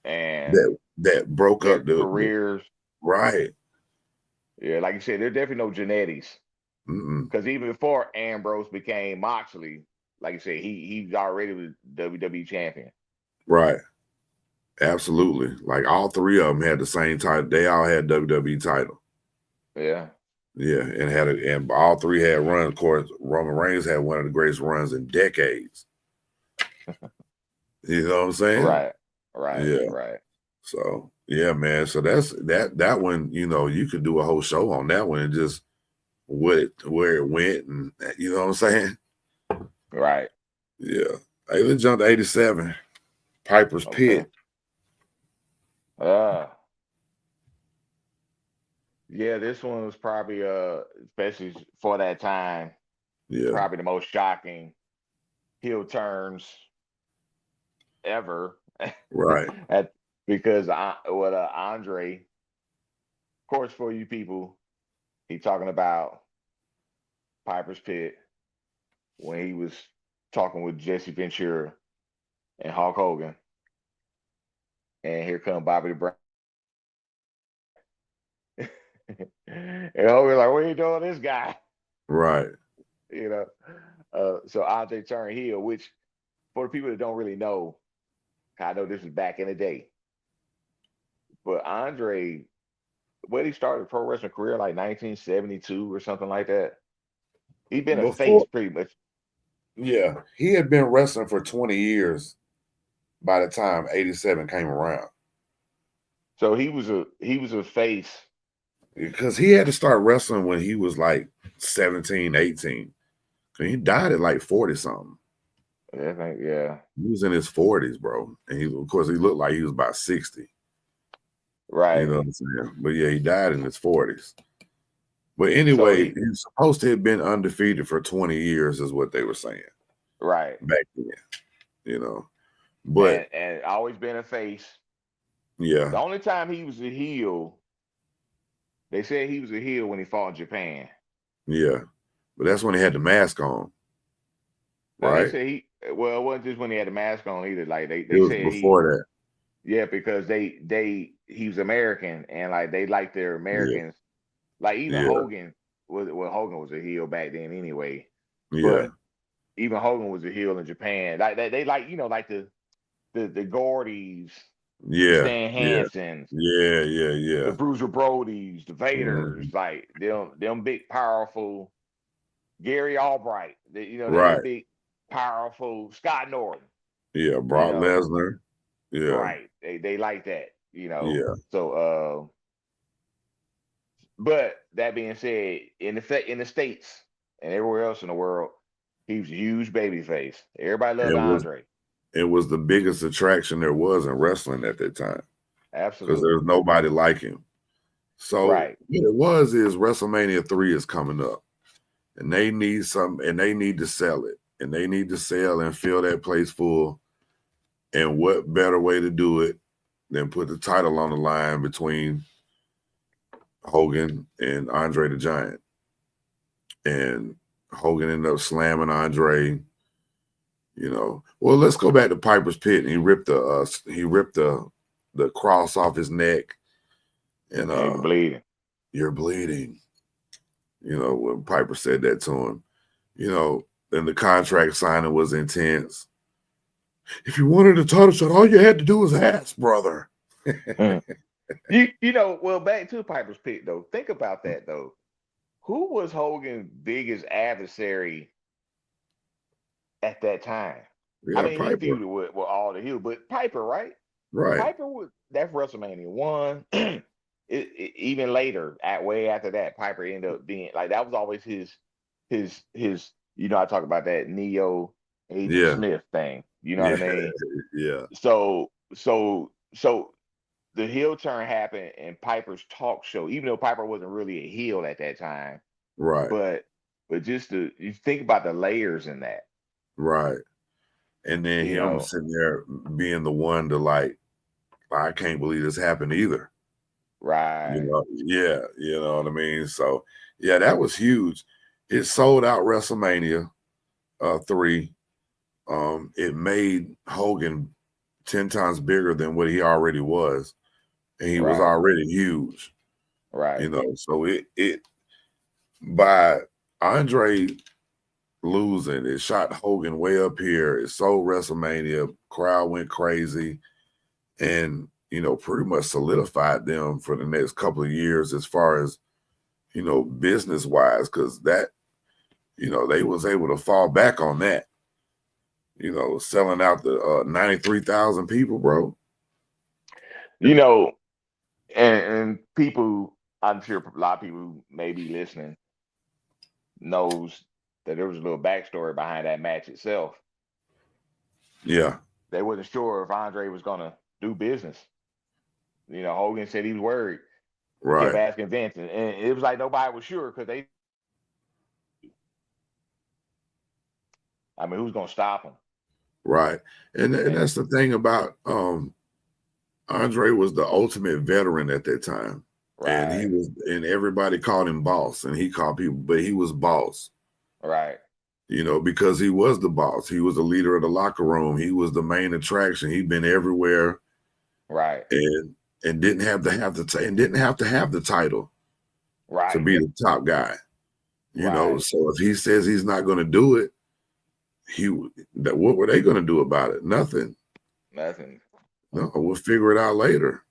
Speaker 2: and
Speaker 3: That broke
Speaker 2: their
Speaker 3: up the
Speaker 2: careers,
Speaker 3: right.
Speaker 2: yeah, like you said, there's definitely no genetics
Speaker 3: Mm-mm.
Speaker 2: because even before Ambrose became Moxley, like you said, he's already was WWE champion.
Speaker 3: Right. Absolutely. Like all 3 of them had the same title. They all had WWE title.
Speaker 2: Yeah,
Speaker 3: Yeah, and all 3 had runs. Of course, Roman Reigns had one of the greatest runs in decades. You know what I'm saying?
Speaker 2: right, right,
Speaker 3: Yeah.
Speaker 2: right.
Speaker 3: So yeah, man. So that's that one. You could do a whole show on that one and just where it went, and you know what I'm saying?
Speaker 2: Right.
Speaker 3: Yeah. Hey, let's jump to 87. Piper's
Speaker 2: Okay.
Speaker 3: Pit.
Speaker 2: Uh yeah, this one was probably especially for that time,
Speaker 3: Yeah.
Speaker 2: probably the most shocking heel turns ever.
Speaker 3: Right.
Speaker 2: at because Andre, of course, for you people, he talking about Piper's Pit when he was talking with Jesse Ventura and Hulk Hogan, and here come Bobby the Brain. And Hogan's like, "What are you doing, this guy?"
Speaker 3: Right.
Speaker 2: You know. So Andre turned heel, which for the people that don't really know, I know this was back in the day, but Andre, when he started pro wrestling career like 1972 or something like that, he'd been a face
Speaker 3: Before,
Speaker 2: pretty much.
Speaker 3: yeah, he had been wrestling for 20 years by the time 87 came around.
Speaker 2: So he was a face.
Speaker 3: Because he had to start wrestling when he was like 17, 18. He died at like 40 something.
Speaker 2: Yeah,
Speaker 3: He was in his 40s, bro. And of course, he looked like he was about 60. You
Speaker 2: right.
Speaker 3: know what I'm saying? But yeah, he died in his 40s. But
Speaker 2: So
Speaker 3: anyway,
Speaker 2: he
Speaker 3: he was supposed to have been undefeated for 20 years, is what they were saying
Speaker 2: right
Speaker 3: back then, you know. But
Speaker 2: and always been a face.
Speaker 3: yeah,
Speaker 2: The only time he was a heel, they said he was a heel when he fought in Japan.
Speaker 3: yeah. But that's when he had the mask on,
Speaker 2: Now they
Speaker 3: right?
Speaker 2: say well, it wasn't just when he had the mask on either. Like
Speaker 3: It
Speaker 2: they
Speaker 3: was
Speaker 2: said he
Speaker 3: before that.
Speaker 2: yeah, because he was American and like they like their
Speaker 3: Yeah,
Speaker 2: Americans. Like even
Speaker 3: yeah,
Speaker 2: Hogan Hogan was a heel back then anyway.
Speaker 3: yeah,
Speaker 2: But even Hogan was a heel in Japan. Like they like like the Gordys, the
Speaker 3: yeah,
Speaker 2: Stan
Speaker 3: yeah,
Speaker 2: Hansons,
Speaker 3: yeah, yeah,
Speaker 2: the
Speaker 3: yeah.
Speaker 2: Bruiser Brodies, the Vaders,
Speaker 3: Mhm.
Speaker 2: like them big powerful Gary Albright, the
Speaker 3: Right.
Speaker 2: big powerful Scott Norton,
Speaker 3: Yeah,
Speaker 2: you
Speaker 3: Brock
Speaker 2: know,
Speaker 3: Lesnar. Yeah,
Speaker 2: right? They like that.
Speaker 3: yeah.
Speaker 2: So but that being said, in the States and everywhere else in the world, he was a huge baby face. Everybody loved
Speaker 3: It was
Speaker 2: Andre.
Speaker 3: it was the biggest attraction there was in wrestling at that time. because
Speaker 2: Absolutely.
Speaker 3: there's nobody like him. So
Speaker 2: Right.
Speaker 3: what it was is WrestleMania 3 is coming up, and they need and they need to sell it, and they need to sell and fill that place full. And what better way to do it than put the title on the line between Hogan and Andre the Giant? And Hogan ended up slamming Andre. Well, let's go back to Piper's Pit, and he ripped the cross off his neck, and
Speaker 2: And he was bleeding.
Speaker 3: you're bleeding. When Piper said that to him, and the contract signing was intense. If you wanted a title shot, all you had to do was ask, brother.
Speaker 2: Mm. Well, back to Piper's Pit though. Think about that though. Who was Hogan's biggest adversary at that time? I
Speaker 3: Yeah,
Speaker 2: mean, he
Speaker 3: Piper.
Speaker 2: feuded with all the Hill, but Piper, right?
Speaker 3: Right.
Speaker 2: Piper was that's WrestleMania 1. Even later, way after that, Piper ended up being like that was always his. I talk about that Neo Agent
Speaker 3: Yeah.
Speaker 2: Smith thing. You know what I
Speaker 3: Yeah.
Speaker 2: mean?
Speaker 3: Yeah.
Speaker 2: So the heel turn happened in Piper's talk show, even though Piper wasn't really a heel at that time.
Speaker 3: Right.
Speaker 2: But just you think about the layers in that.
Speaker 3: Right. And then
Speaker 2: You
Speaker 3: him
Speaker 2: know,
Speaker 3: sitting there being the one to like, I can't believe this happened either.
Speaker 2: right,
Speaker 3: Yeah, you know what I mean? So yeah, that was huge. It sold out WrestleMania 3. It made Hogan 10 times bigger than what he already was. And he was
Speaker 2: right,
Speaker 3: already huge,
Speaker 2: right.
Speaker 3: So it by Andre losing, it shot Hogan way up here. It sold WrestleMania, crowd went crazy, and pretty much solidified them for the next couple of years as far as business wise, because that they was able to fall back on that. Selling out the 93,000 people, bro.
Speaker 2: You know, and people, I'm sure a lot of people who may be listening knows that there was a little backstory behind that match itself.
Speaker 3: Yeah,
Speaker 2: They wasn't sure if Andre was gonna do business. Hogan said he was worried. He kept
Speaker 3: right,
Speaker 2: asking Vince, and it was like nobody was sure because I mean, who's gonna stop him?
Speaker 3: right. And
Speaker 2: And
Speaker 3: that's the thing about Andre was the ultimate veteran at that time.
Speaker 2: right,
Speaker 3: And everybody called him boss, and he called people, but he was boss,
Speaker 2: right,
Speaker 3: because he was the boss. He was the leader of the locker room. He was the main attraction. He'd been everywhere,
Speaker 2: right,
Speaker 3: and didn't have to have the title to
Speaker 2: right,
Speaker 3: be the top guy.
Speaker 2: right.
Speaker 3: So if he says he's not going to do it, what were they going to do about it? Nothing.
Speaker 2: Nothing.
Speaker 3: No, we'll figure it out later.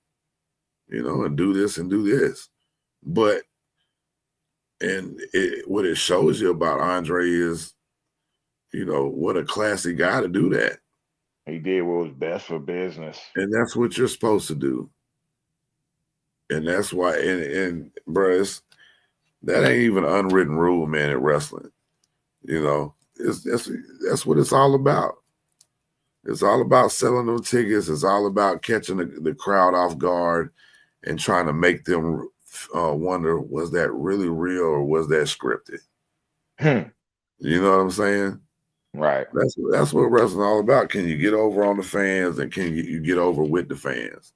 Speaker 3: And do this and do this. But what it shows you about Andre is, what a classy guy to do that.
Speaker 2: He did what was best for business.
Speaker 3: And that's what you're supposed to do. And that's why, and bro, that ain't even an unwritten rule, man, at wrestling. That's what it's all about. It's all about selling them tickets. It's all about catching the crowd off guard and trying to make them wonder, was that really real or was that scripted? You know what I'm saying?
Speaker 2: Right,
Speaker 3: That's what wrestling all about. Can you get over on the fans, and can you get over with the fans?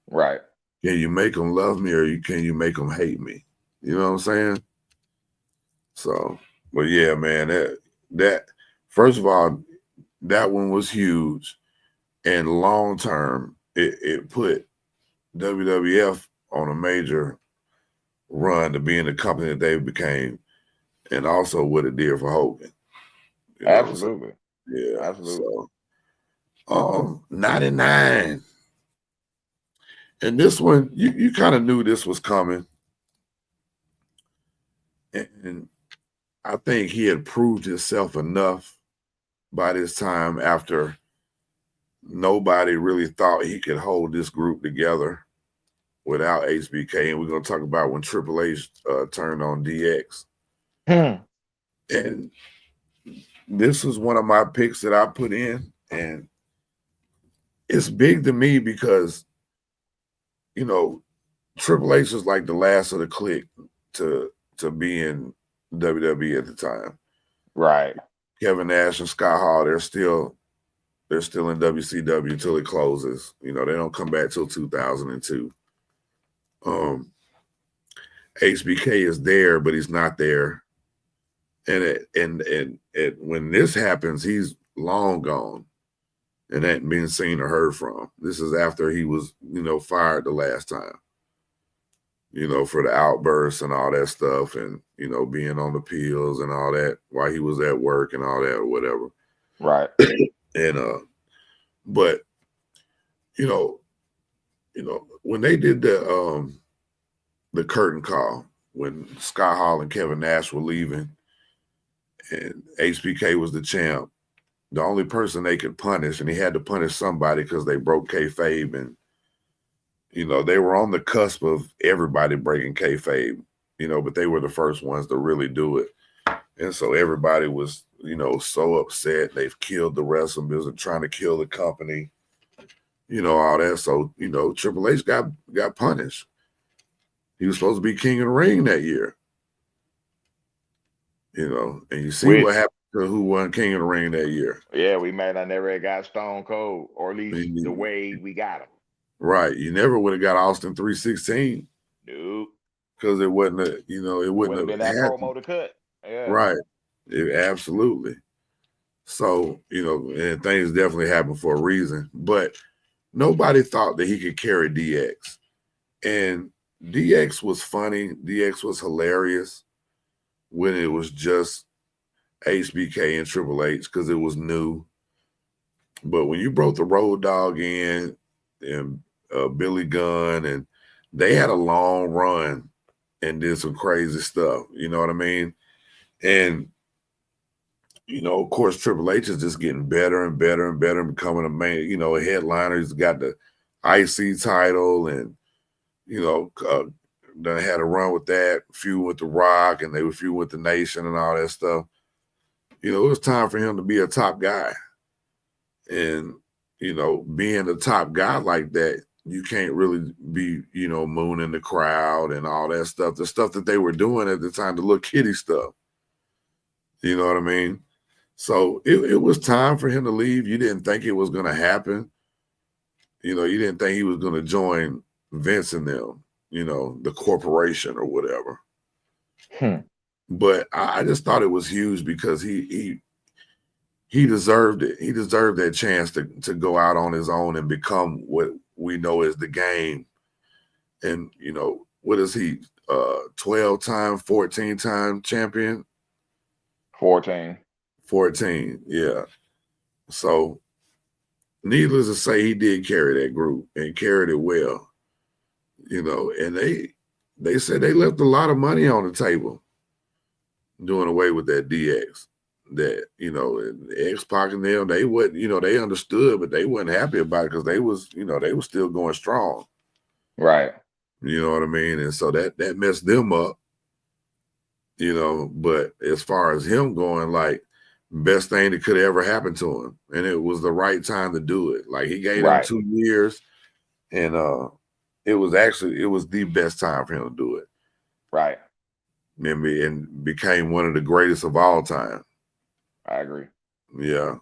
Speaker 2: right.
Speaker 3: Can you make them love me, or can you make them hate me? You know what I'm saying? So, but yeah, man, that first of all, that one was huge, and long term, it put WWF on a major run to being the company that they became, and also what it did for Hogan. You know what I'm saying?
Speaker 2: Absolutely,
Speaker 3: Yeah.
Speaker 2: absolutely.
Speaker 3: So 99. And this one, you kind of knew this was coming. And I think he had proved himself enough by this time after nobody really thought he could hold this group together without HBK. And we're going to talk about when Triple H turned on DX. And this was one of my picks that I put in. And it's big to me because you know, Triple H was like the last of the clique to be in WWE at the time.
Speaker 2: Right.
Speaker 3: Kevin Nash and Scott Hall, they're still in WCW till it closes. You know, they don't come back till 2002. HBK is there, but he's not there. And when this happens, he's long gone and hadn't been seen or heard from. This is after he was, fired the last time, for the outbursts and all that stuff, and being on the pills and all that while he was at work and all that or whatever.
Speaker 2: Right.
Speaker 3: And but when they did the curtain call, when Scott Hall and Kevin Nash were leaving and HBK was the champ, the only person they could punish, and he had to punish somebody because they broke kayfabe, and they were on the cusp of everybody breaking kayfabe, but they were the first ones to really do it, and so everybody was, so upset. They've killed the wrestling business, trying to kill the company, all that. So Triple H got punished. He was supposed to be king of the ring that year, and you see what happened to who won king of the ring that year.
Speaker 2: Yeah, we might have never got Stone Cold, or at least the way we got him.
Speaker 3: Right. You never would have got Austin 316.
Speaker 2: Nope.
Speaker 3: Because it wasn't it wouldn't have
Speaker 2: been that promo to cut. Yeah.
Speaker 3: Right. Absolutely. So, and things definitely happen for a reason. But nobody thought that he could carry DX. And DX was funny. DX was hilarious when it was just HBK and Triple H because it was new. But when you brought the Road Dogg in and Billy Gunn, and they had a long run and did some crazy stuff, you know what I mean? And, of course, Triple H is just getting better and better and better, becoming a main, a headliner. He's got the IC title, and, done had a run with that, feud with The Rock, and they were feud with The Nation and all that stuff. It was time for him to be a top guy. And, being a top guy like that, you can't really be, mooning the crowd and all that stuff. The stuff that they were doing at the time, the little kiddie stuff. You know what I mean? So it was time for him to leave. You didn't think it was going to happen. You didn't think he was going to join Vince and them, the corporation or whatever. But I just thought it was huge because he deserved it. He deserved that chance to go out on his own and become what we know as the Game. And, what is he, 12-time, 14-time champion?
Speaker 2: 14.
Speaker 3: 14, yeah. So, needless to say, he did carry that group and carried it well. And they said they left a lot of money on the table doing away with that DX. That X-Pac and them, they wouldn't, they understood, but they weren't happy about it because they was still going strong.
Speaker 2: Right.
Speaker 3: You know what I mean? And so that messed them up. But as far as him going, like, best thing that could ever happen to him. And it was the right time to do it. Like, he gave him 2 years, and it was the best time for him to do it.
Speaker 2: Right.
Speaker 3: And became one of the greatest of all time.
Speaker 2: I agree.
Speaker 3: Yeah,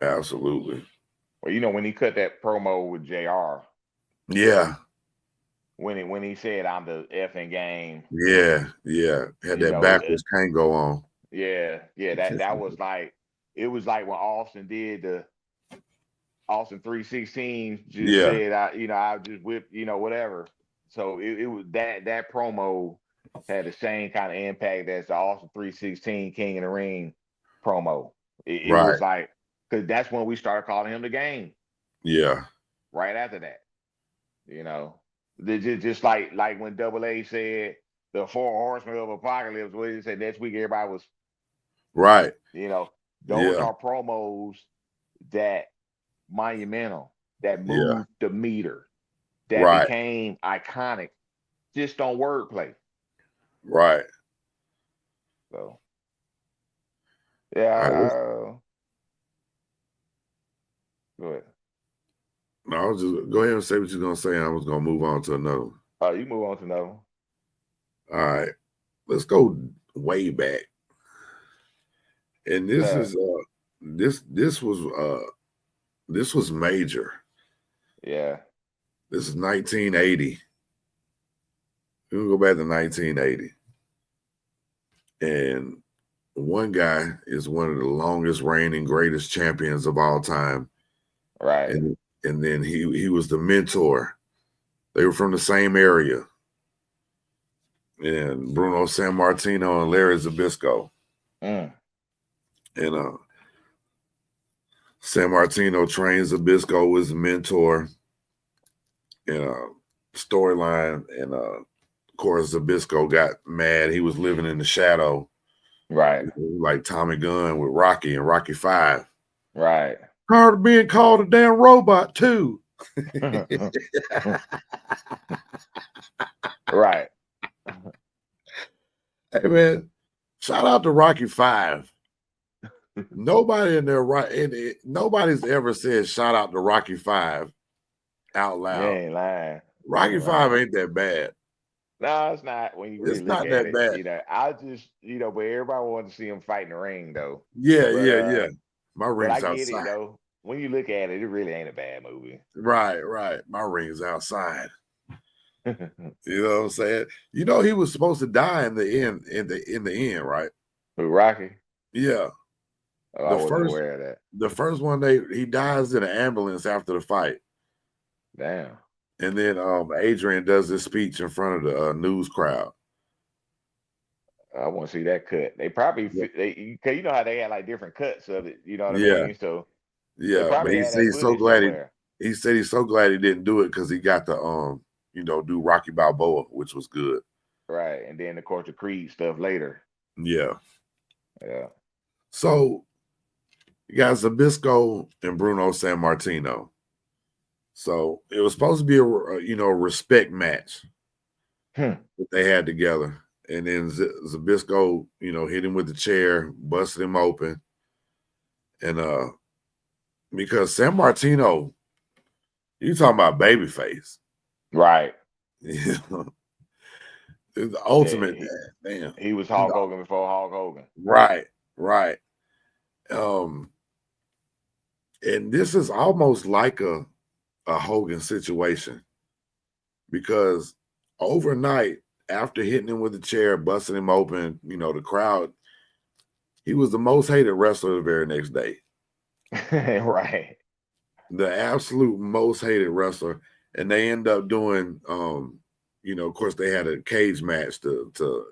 Speaker 3: absolutely.
Speaker 2: Well, when he cut that promo with JR.
Speaker 3: Yeah.
Speaker 2: When he said, "I'm the effing Game."
Speaker 3: Yeah. Had that backwards can't go on.
Speaker 2: Yeah. That was like, it was like when Austin did the Austin 316, just said, I just whipped, whatever. So it was that promo had the same kind of impact as the Austin 316 King of the Ring promo. It was like, because that's when we started calling him the Game.
Speaker 3: Yeah.
Speaker 2: Right after that, just like when Double A said the 4 horsemen of apocalypse, what did he say? Next week everybody was
Speaker 3: right.
Speaker 2: Those are promos that monumental, that moved the meter, that became iconic, just on wordplay.
Speaker 3: Right.
Speaker 2: So, yeah. Go ahead.
Speaker 3: No, I was just go ahead and say what you're gonna say. And I was gonna move on to another one.
Speaker 2: Oh, you move on to another one.
Speaker 3: All right, let's go way back. And this
Speaker 2: Uh,
Speaker 3: is this was major.
Speaker 2: yeah.
Speaker 3: This is 1980. We can go back to 1980. And one guy is one of the longest reigning greatest champions of all time.
Speaker 2: Right.
Speaker 3: And then he was the mentor. They were from the same area. And Bruno Sammartino and Larry Zbyszko.
Speaker 2: Mm.
Speaker 3: And Sammartino trains Zbyszko as a mentor in a storyline. And of course, Zbyszko got mad. He was living in the shadow.
Speaker 2: Right.
Speaker 3: Like Tommy Gunn with Rocky and Rocky 5.
Speaker 2: Right.
Speaker 3: Tired of being called a damn robot too.
Speaker 2: Right.
Speaker 3: Hey man, shout out to Rocky 5. Nobody in there nobody's ever said shout out to Rocky 5 out
Speaker 2: You
Speaker 3: loud.
Speaker 2: ain't lying.
Speaker 3: Rocky 5 ain't that bad.
Speaker 2: No, it's not when you really
Speaker 3: It's
Speaker 2: look
Speaker 3: not
Speaker 2: at
Speaker 3: that
Speaker 2: it.
Speaker 3: bad.
Speaker 2: I just, but everybody wanted to see him fight in the ring though.
Speaker 3: Yeah,
Speaker 2: But
Speaker 3: yeah. My
Speaker 2: but I
Speaker 3: ring's
Speaker 2: get it
Speaker 3: outside.
Speaker 2: though. When you look at it, it really ain't a bad movie.
Speaker 3: Right. My ring's outside. You know what I'm saying? You know he was supposed to die in the end, right?
Speaker 2: Who, Rocky?
Speaker 3: Yeah.
Speaker 2: Oh, I wasn't aware of that.
Speaker 3: The first one, he dies in an ambulance after the fight.
Speaker 2: Damn.
Speaker 3: And then Adrian does this speech in front of the news crowd.
Speaker 2: I want to see that cut. They probably
Speaker 3: Yeah.
Speaker 2: because you know how they had like different cuts of it. You know what I
Speaker 3: Yeah.
Speaker 2: mean? So they
Speaker 3: Yeah, but
Speaker 2: probably
Speaker 3: he
Speaker 2: had
Speaker 3: said
Speaker 2: that
Speaker 3: he's so
Speaker 2: footage
Speaker 3: glad
Speaker 2: somewhere.
Speaker 3: he said he's so glad he didn't do it because he got to do Rocky Balboa, which was good.
Speaker 2: Right, and then of course the Creed stuff later.
Speaker 3: Yeah.
Speaker 2: Yeah.
Speaker 3: So you got Zbyszko and Bruno Sammartino. So it was supposed to be a respect match that they had together. And then Zbyszko, hit him with the chair, busted him open. And because Sammartino, you talking about babyface.
Speaker 2: Right.
Speaker 3: It's the ultimate damn.
Speaker 2: He was Hulk Hogan before Hulk Hogan.
Speaker 3: Right. And this is almost like a Hogan situation because overnight, after hitting him with the chair, busting him open, the crowd, he was the most hated wrestler the very next day.
Speaker 2: Right.
Speaker 3: The absolute most hated wrestler. And they end up doing, of course, they had a cage match to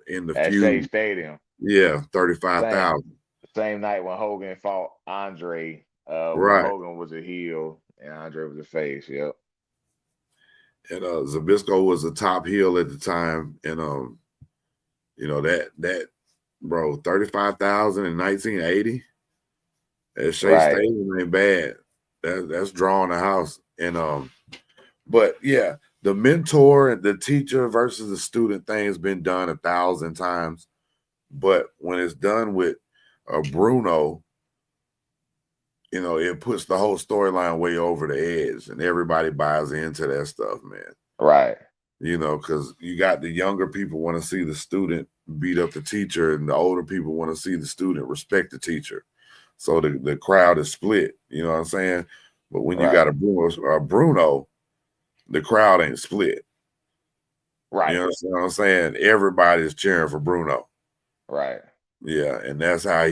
Speaker 3: end the
Speaker 2: At
Speaker 3: feud.
Speaker 2: Shea Stadium.
Speaker 3: Yeah, 35,000.
Speaker 2: Same night when Hogan fought Andre, when
Speaker 3: Right.
Speaker 2: Hogan was a heel and Andre was a face. Yep.
Speaker 3: And Zbyszko was a top heel at the time. And that bro, 35,000 in 1980 at Shea Stadium ain't bad. That's drawing the house. And but yeah, the mentor and the teacher versus the student thing has been done 1,000 times. But when it's done with Bruno, it puts the whole storyline way over the edge, and everybody buys into that stuff, man.
Speaker 2: Right.
Speaker 3: Because you got the younger people want to see the student beat up the teacher, and the older people want to see the student respect the teacher. So the crowd is split. You know what I'm saying? But when you got a Bruno, the crowd ain't split.
Speaker 2: Right.
Speaker 3: You understand what I'm saying? Everybody's cheering for Bruno.
Speaker 2: Right.
Speaker 3: Yeah, and that's how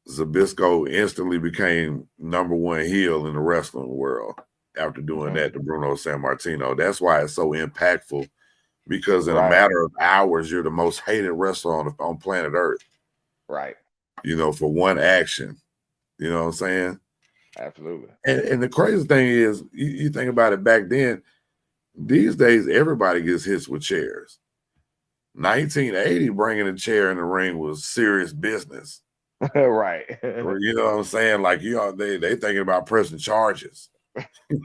Speaker 3: Zbyszko instantly became number one heel in the wrestling world after doing that to Bruno Sammartino. That's why it's so impactful, because in a matter of hours, you're the most hated wrestler on planet Earth.
Speaker 2: Right.
Speaker 3: For one action. You know what I'm saying?
Speaker 2: Absolutely.
Speaker 3: And the crazy thing is, you think about it back then, these days, everybody gets hits with chairs. 1980, bringing a chair in the ring was serious business.
Speaker 2: Right.
Speaker 3: You know what I'm saying? Like, they thinking about pressing charges.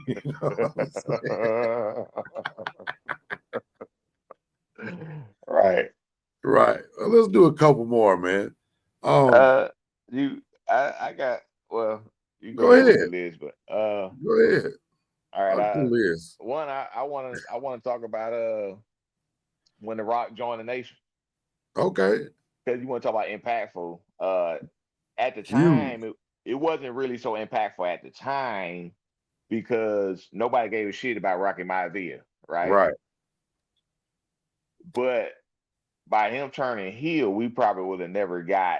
Speaker 3: You know what I'm saying?
Speaker 2: Right.
Speaker 3: Right. Well, let's do a couple more, man.
Speaker 2: I got, You go
Speaker 3: Go
Speaker 2: ahead with
Speaker 3: ahead.
Speaker 2: the list, but
Speaker 3: Go ahead.
Speaker 2: all right.
Speaker 3: Fuck the list.
Speaker 2: One I want to talk about when The Rock joined the nation,
Speaker 3: Okay.
Speaker 2: because you want to talk about impactful. At the
Speaker 3: Huge.
Speaker 2: time, it wasn't really so impactful at the time because nobody gave a shit about Rocky Maivia, right?
Speaker 3: Right.
Speaker 2: But by him turning heel, we probably would have never got.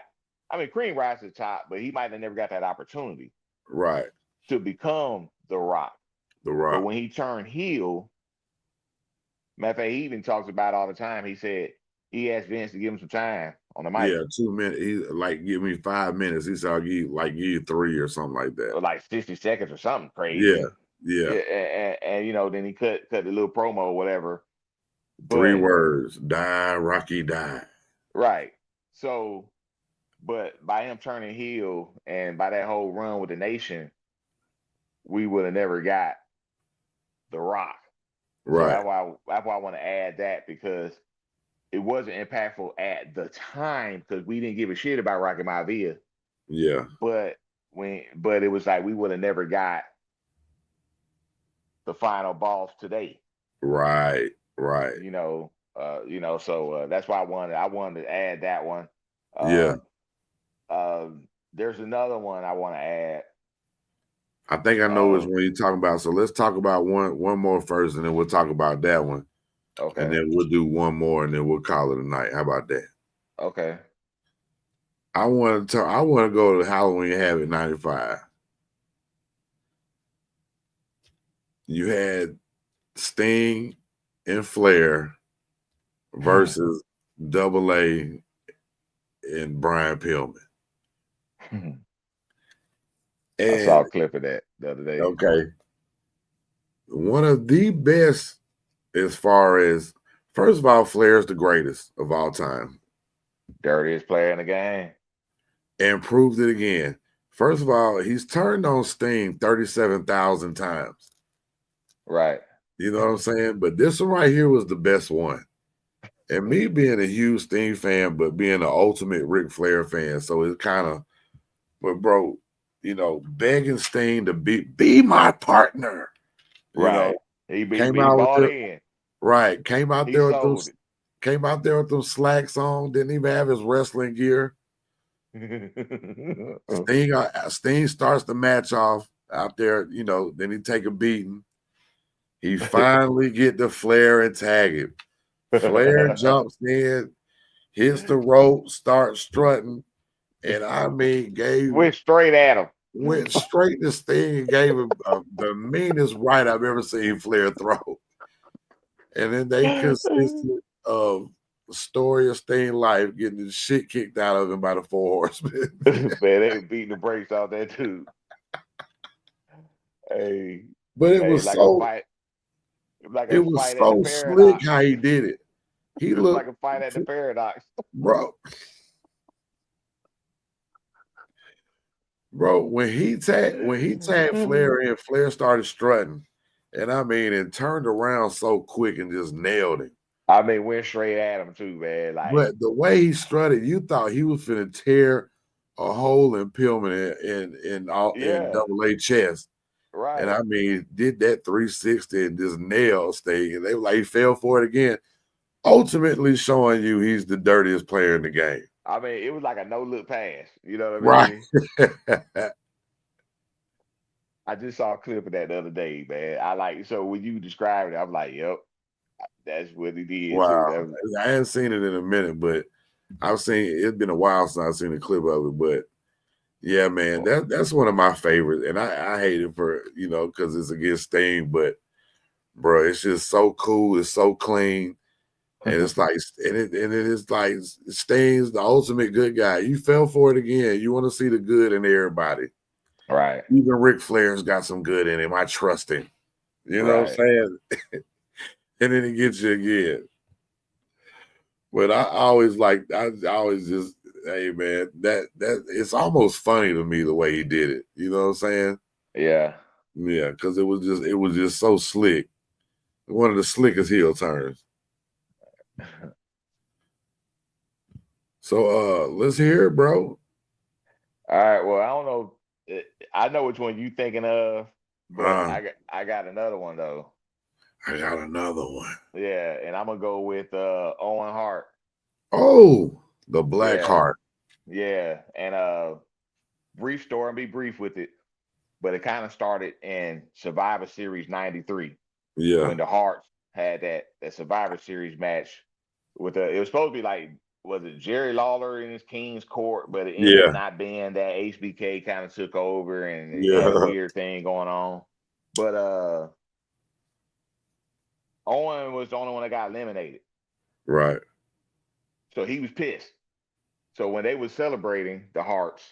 Speaker 2: I mean, Cream rise to the top, but he might have never got that opportunity
Speaker 3: Right.
Speaker 2: to become The Rock.
Speaker 3: The
Speaker 2: But
Speaker 3: Rock.
Speaker 2: when he turned heel, matter of fact, he even talks about it all the time. He said he asked Vince to give him some time on the mic,
Speaker 3: Yeah, 2 minutes. He like give me 5 minutes. He said I'll give you 3 or something like that.
Speaker 2: or like 60 seconds or something
Speaker 3: Yeah.
Speaker 2: crazy.
Speaker 3: Yeah.
Speaker 2: Yeah, and then he cut the little promo or whatever.
Speaker 3: 3
Speaker 2: But
Speaker 3: words. Die, Rocky, die.
Speaker 2: right, so but by him turning heel and by that whole run with the nation, we would have never got The Rock. So
Speaker 3: Right.
Speaker 2: that's why I want to add that, because it wasn't impactful at the time because we didn't give a shit about Rocky Maivia.
Speaker 3: Yeah.
Speaker 2: But it was like we would have never got the final boss today.
Speaker 3: Right. Right.
Speaker 2: So that's why I wanted to add that one.
Speaker 3: Yeah.
Speaker 2: Uh, uh, there's another one I want to add.
Speaker 3: I think I know which
Speaker 2: Uh,
Speaker 3: one you're talking about. So let's talk about one more first, and then we'll talk about that one. And
Speaker 2: okay,
Speaker 3: then we'll do one more, and then we'll call it a night. How about that?
Speaker 2: okay.
Speaker 3: I want to go to Halloween Havoc '95. You had Sting and Flair versus Double A and Brian Pillman.
Speaker 2: I saw
Speaker 3: And
Speaker 2: a clip of that the other day.
Speaker 3: okay, one of the best as far as, first of all, Flair's the greatest of all time.
Speaker 2: Dirtiest player in the game.
Speaker 3: And proved it again. First of all, he's turned on Sting 37,000 times.
Speaker 2: Right.
Speaker 3: You know what I'm saying? But this one right here was the best one. And me being a huge Sting fan, but being an ultimate Ric Flair fan, so it's kind of, but bro, begging Sting to be my partner.
Speaker 2: Right. He
Speaker 3: Came
Speaker 2: he
Speaker 3: out with
Speaker 2: bought
Speaker 3: the
Speaker 2: in.
Speaker 3: right, came out
Speaker 2: He
Speaker 3: there with
Speaker 2: sold
Speaker 3: those, came out there with them slacks on, didn't even have his wrestling gear.
Speaker 2: it.
Speaker 3: Sting starts the match off out there, then he take a beating. He finally get the Flair and tag him. Flair jumps in, hits the rope, starts strutting, and I mean
Speaker 2: Went straight at him.
Speaker 3: went straight to Sting and gave him the meanest right I've ever seen Flair throw. And then they consisted of the story of Sting life getting the shit kicked out of him by the Four Horsemen.
Speaker 2: Man, they beating the brakes off that dude. Hey,
Speaker 3: But it
Speaker 2: hey,
Speaker 3: was so
Speaker 2: like
Speaker 3: it
Speaker 2: a
Speaker 3: was
Speaker 2: fight at the
Speaker 3: so slick
Speaker 2: Paradox.
Speaker 3: how he did it. He
Speaker 2: It was like
Speaker 3: looked,
Speaker 2: a fight at the Paradox.
Speaker 3: bro, when he tagged Flair in, Flair started strutting, and I mean, and turned around so quick and just nailed him.
Speaker 2: I mean, went straight at him too, man. Like,
Speaker 3: But the way he strutted, you thought he was finna tear a hole in Pillman in
Speaker 2: yeah,
Speaker 3: Double A chest. And
Speaker 2: right.
Speaker 3: I mean, did that 360 and just nailed Sting. And they were like, he fell for it again, ultimately showing you he's the dirtiest player in the game.
Speaker 2: I mean, it was like a no look pass. You know what I
Speaker 3: Right.
Speaker 2: mean? I just saw a clip of that the other day, man. So when you described it, I'm like, yep, that's what he did too.
Speaker 3: Wow. I hadn't seen it in a minute, but it's been a while since I've seen a clip of it. But yeah, man, that's one of my favorites. And I hate it for, because it's against Sting, but bro, it's just so cool. It's so clean. And it's like, and it is like Sting's the ultimate good guy. You fell for it again. You want to see the good in everybody.
Speaker 2: Right.
Speaker 3: Even Ric Flair's got some good in him. I trust him. You know what I'm
Speaker 2: Right.
Speaker 3: saying? And then he gets you again. But I always just, hey man, that it's almost funny to me the way he did it. You know what I'm saying?
Speaker 2: Yeah.
Speaker 3: Yeah, because it was just so slick. One of the slickest heel turns. So let's hear it, bro.
Speaker 2: All right. Well, I don't know. I know which one you thinking of, but
Speaker 3: Uh,
Speaker 2: I got another one though.
Speaker 3: I got another one.
Speaker 2: Yeah, and I'm gonna go with Owen Hart.
Speaker 3: Oh, the Black
Speaker 2: Yeah,
Speaker 3: Heart.
Speaker 2: yeah, and brief story and be brief with it, but it kind of started in Survivor Series '93
Speaker 3: Yeah,
Speaker 2: when the Hearts had that Survivor Series match with it was supposed to be like was it Jerry Lawler in his King's Court, but it ended up
Speaker 3: yeah,
Speaker 2: not being that. HBK kind of took over and it had a
Speaker 3: yeah.
Speaker 2: weird thing going on. But Owen was the only one that got eliminated.
Speaker 3: Right.
Speaker 2: So he was pissed. So when they were celebrating the Hearts,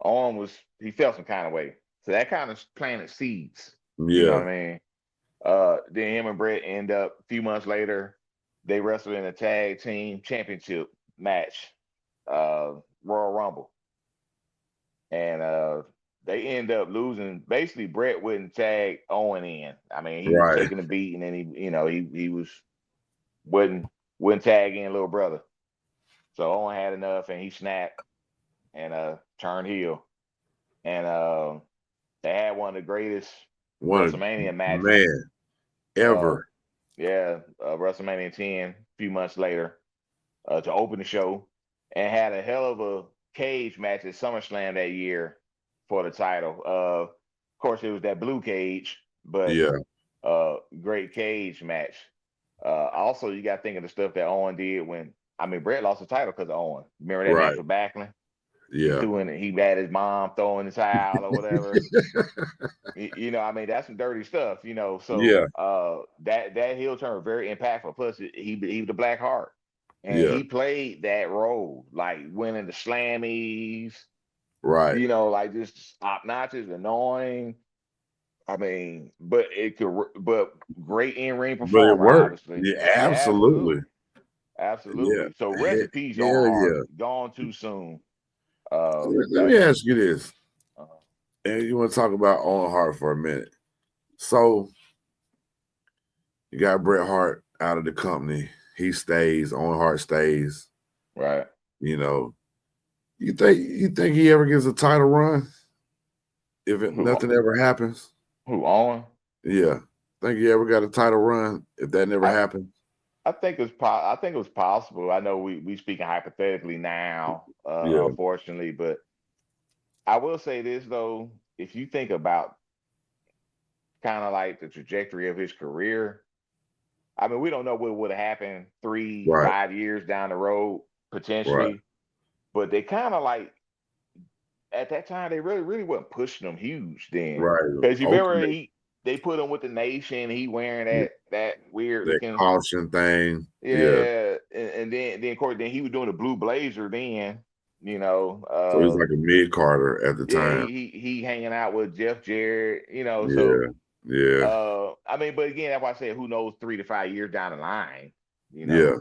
Speaker 2: Owen he felt some kind of way. So that kind of planted seeds. You know
Speaker 3: Yeah.
Speaker 2: what I mean? Then him and Brett end up a few months later, they wrestled in a tag team championship match, Royal Rumble. And they end up losing. Basically, Brett wouldn't tag Owen in. I mean, he was
Speaker 3: Right.
Speaker 2: taking a beating and he was wouldn't wouldn't tag in little brother. So Owen had enough and he snapped and turned heel. And they had one of the greatest
Speaker 3: One of
Speaker 2: WrestleMania matches.
Speaker 3: man
Speaker 2: Uh,
Speaker 3: ever.
Speaker 2: yeah, WrestleMania 10, a few months later, to open the show, and had a hell of a cage match at SummerSlam that year for the title. Of course, it was that blue cage, but
Speaker 3: Yeah.
Speaker 2: great cage match. Also, you got to think of the stuff that Owen did when I mean Brett lost the title because of Owen. Remember that match
Speaker 3: Right.
Speaker 2: with Backlund?
Speaker 3: Yeah.
Speaker 2: He had his mom throwing the towel or whatever. I mean, that's some dirty stuff, So
Speaker 3: Yeah.
Speaker 2: that heel turn was very impactful. Plus, he was the Black Heart, and
Speaker 3: Yeah.
Speaker 2: he played that role like winning the Slammies,
Speaker 3: Right.
Speaker 2: like just obnoxious, annoying. I mean, but great in ring
Speaker 3: But it
Speaker 2: performer,
Speaker 3: worked.
Speaker 2: obviously.
Speaker 3: Yeah,
Speaker 2: Yeah,
Speaker 3: absolutely.
Speaker 2: absolutely,
Speaker 3: Yeah.
Speaker 2: absolutely. So rest in peace,
Speaker 3: Hell
Speaker 2: Owen Hart.
Speaker 3: yeah.
Speaker 2: Gone too soon.
Speaker 3: Let me
Speaker 2: That's
Speaker 3: ask you this.
Speaker 2: uh,
Speaker 3: And you want to talk about Owen Hart for a minute. So you got Bret Hart out of the company. He stays, Owen Hart stays.
Speaker 2: right.
Speaker 3: You know, you think he ever gets a title run if
Speaker 2: Who
Speaker 3: nothing ever happens?
Speaker 2: who Owen?
Speaker 3: Yeah. Think he ever got a title run if that never
Speaker 2: I
Speaker 3: happened?
Speaker 2: I think I think it was possible. I know we speaking hypothetically now,
Speaker 3: Yeah.
Speaker 2: unfortunately, but I will say this though: if you think about kind of like the trajectory of his career, I mean, we don't know what would have happened three,
Speaker 3: Right.
Speaker 2: 5 years down the road
Speaker 3: Right.
Speaker 2: potentially, but they kind of like at that time they really wasn't pushing him huge then
Speaker 3: Right.
Speaker 2: because you remember
Speaker 3: Ultimate
Speaker 2: they put him with the Nation, he wearing that weird
Speaker 3: that
Speaker 2: looking.
Speaker 3: caution thing. Yeah.
Speaker 2: Yeah, and then of course then he was doing the blue blazer then,
Speaker 3: So he's like a mid Carter at the
Speaker 2: yeah,
Speaker 3: time.
Speaker 2: he hanging out with Jeff Jarrett, so
Speaker 3: Yeah. Yeah.
Speaker 2: I mean, but again, that's why I said who knows 3 to 5 years down the line, you know.
Speaker 3: Yeah.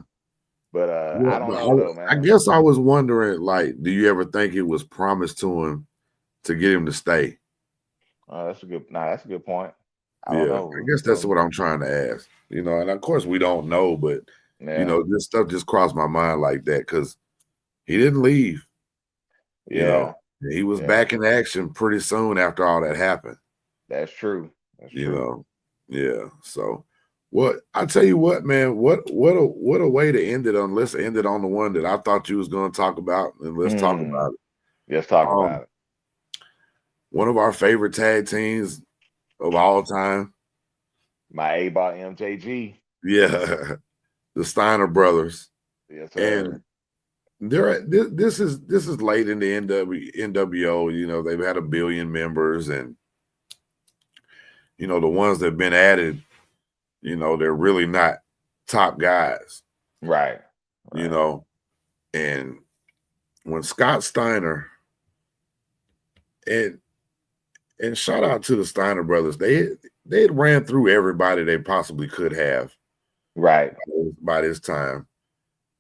Speaker 2: But
Speaker 3: Yeah.
Speaker 2: I don't
Speaker 3: But
Speaker 2: know though,
Speaker 3: I
Speaker 2: man.
Speaker 3: guess I was wondering, like, do you ever think it was promised to him to get him to stay?
Speaker 2: That's a good point. I don't
Speaker 3: Yeah. I
Speaker 2: know.
Speaker 3: guess that's what I'm trying to ask. And of course we don't know, but
Speaker 2: Yeah,
Speaker 3: this stuff just crossed my mind like that because he didn't leave, you
Speaker 2: yeah,
Speaker 3: know. He was
Speaker 2: yeah.
Speaker 3: back in action pretty soon after all that happened.
Speaker 2: That's true. That's
Speaker 3: you
Speaker 2: true.
Speaker 3: know. Yeah. So what I tell you what, man, what a way to end it on. Let's end it on the one that I thought you was gonna talk about, and let's talk
Speaker 2: Hmm.
Speaker 3: about it.
Speaker 2: Let's talk
Speaker 3: Um,
Speaker 2: about it.
Speaker 3: one of our favorite tag teams of all time.
Speaker 2: My A-Bot MJG.
Speaker 3: Yeah, the Steiner brothers.
Speaker 2: Yes,
Speaker 3: And
Speaker 2: sir.
Speaker 3: this is late in the NWO. They've had 1 billion members, and the ones that have been added, they're really not top guys,
Speaker 2: Right.
Speaker 3: you
Speaker 2: Right.
Speaker 3: know. And when Scott Steiner and shout out to the Steiner brothers, they had ran through everybody they possibly could have
Speaker 2: Right.
Speaker 3: by this time.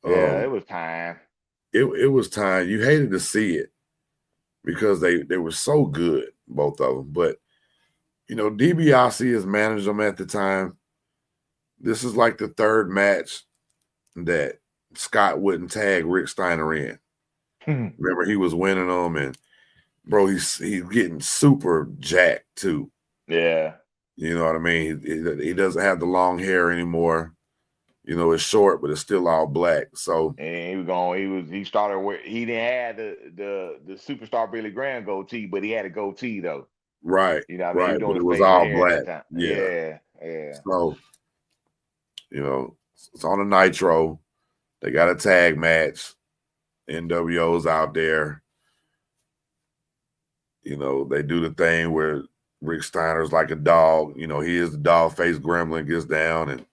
Speaker 2: Yeah, it was time.
Speaker 3: It was time. You hated to see it because they were so good, both of them. But DiBiase has managed them at the time. This is like the third match that Scott wouldn't tag Rick Steiner in. Remember, he was winning them, and bro, he's getting super jacked too.
Speaker 2: Yeah.
Speaker 3: You know what I mean? He doesn't have the long hair anymore. You know, it's short, but it's still all black. So
Speaker 2: And he was going. He started where he didn't have the superstar Billy Graham goatee, but he had a goatee though.
Speaker 3: right,
Speaker 2: You know what I mean? He was
Speaker 3: right, but
Speaker 2: doing
Speaker 3: it
Speaker 2: his
Speaker 3: was
Speaker 2: facial
Speaker 3: all
Speaker 2: hair at
Speaker 3: black.
Speaker 2: that time.
Speaker 3: Yeah.
Speaker 2: Yeah, yeah.
Speaker 3: So, you know, it's on a Nitro. They got a tag match. NWO's out there. You know, they do the thing where Rick Steiner's like a dog. You know, he is the dog face gremlin, gets down, and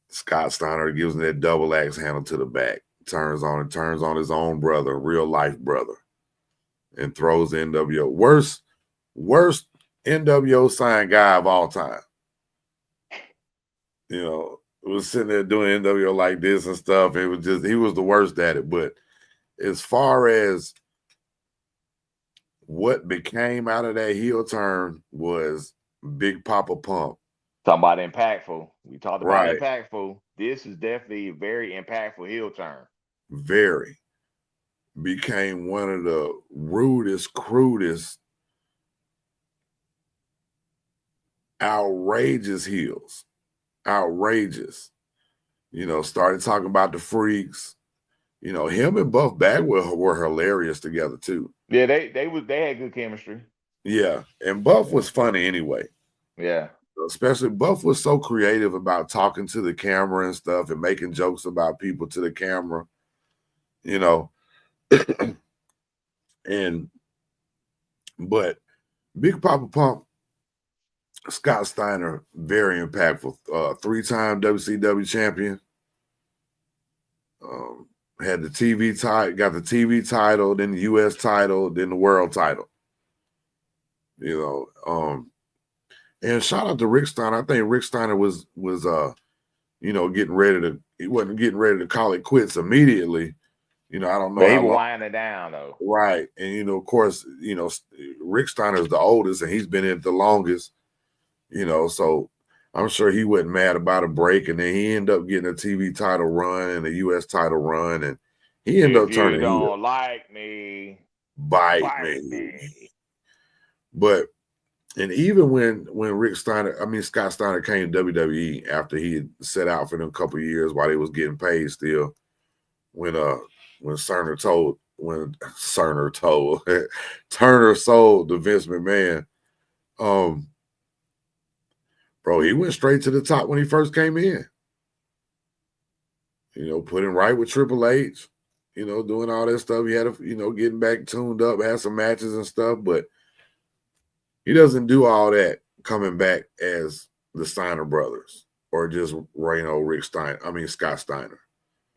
Speaker 3: Scott Steiner gives him that double axe handle to the back. Turns on his own brother, real life brother, and throws the NWO. Worst NWO sign guy of all time. You know, was sitting there doing NWO like this and stuff. It was just, he was the worst at it. But as far as what became out of that heel turn was Big Papa Pump.
Speaker 2: Talking about impactful. We talked about
Speaker 3: Right.
Speaker 2: impactful. This is definitely a very impactful heel turn.
Speaker 3: Very. Became one of the rudest, crudest, outrageous heels. Outrageous. You know, started talking about the freaks. You know, him and Buff Bagwell were hilarious together too.
Speaker 2: Yeah, they had good chemistry.
Speaker 3: Yeah. And Buff was funny anyway.
Speaker 2: Yeah.
Speaker 3: Especially Buff was so creative about talking to the camera and stuff and making jokes about people to the camera, you know. But Big Papa Pump, Scott Steiner, very impactful. 3-time WCW champion. Had the TV title, got the TV title, then the US title, then the world title. You know, and shout out to Rick Steiner. I think Rick Steiner was getting ready to, he wasn't getting ready to call it quits immediately. You know, I don't know
Speaker 2: But he
Speaker 3: how
Speaker 2: was
Speaker 3: long.
Speaker 2: winding down though.
Speaker 3: Right. And you know, of course, you know, Rick Steiner is the oldest and he's been in it the longest, you know, so I'm sure he wasn't mad about a break. And then he ended up getting a TV title run and a US title run, and he ended
Speaker 2: If
Speaker 3: up
Speaker 2: you
Speaker 3: turning heel.
Speaker 2: don't like me,
Speaker 3: Bite
Speaker 2: bite
Speaker 3: me.
Speaker 2: me.
Speaker 3: But and even when Scott Steiner came to WWE after he had set out for them couple of years while he was getting paid still, when Turner sold to Vince McMahon, bro, he went straight to the top when he first came in. You know, put him right with Triple H, you know, doing all that stuff. He had getting back tuned up, had some matches and stuff, but he doesn't do all that coming back as the Steiner brothers or just Scott Steiner.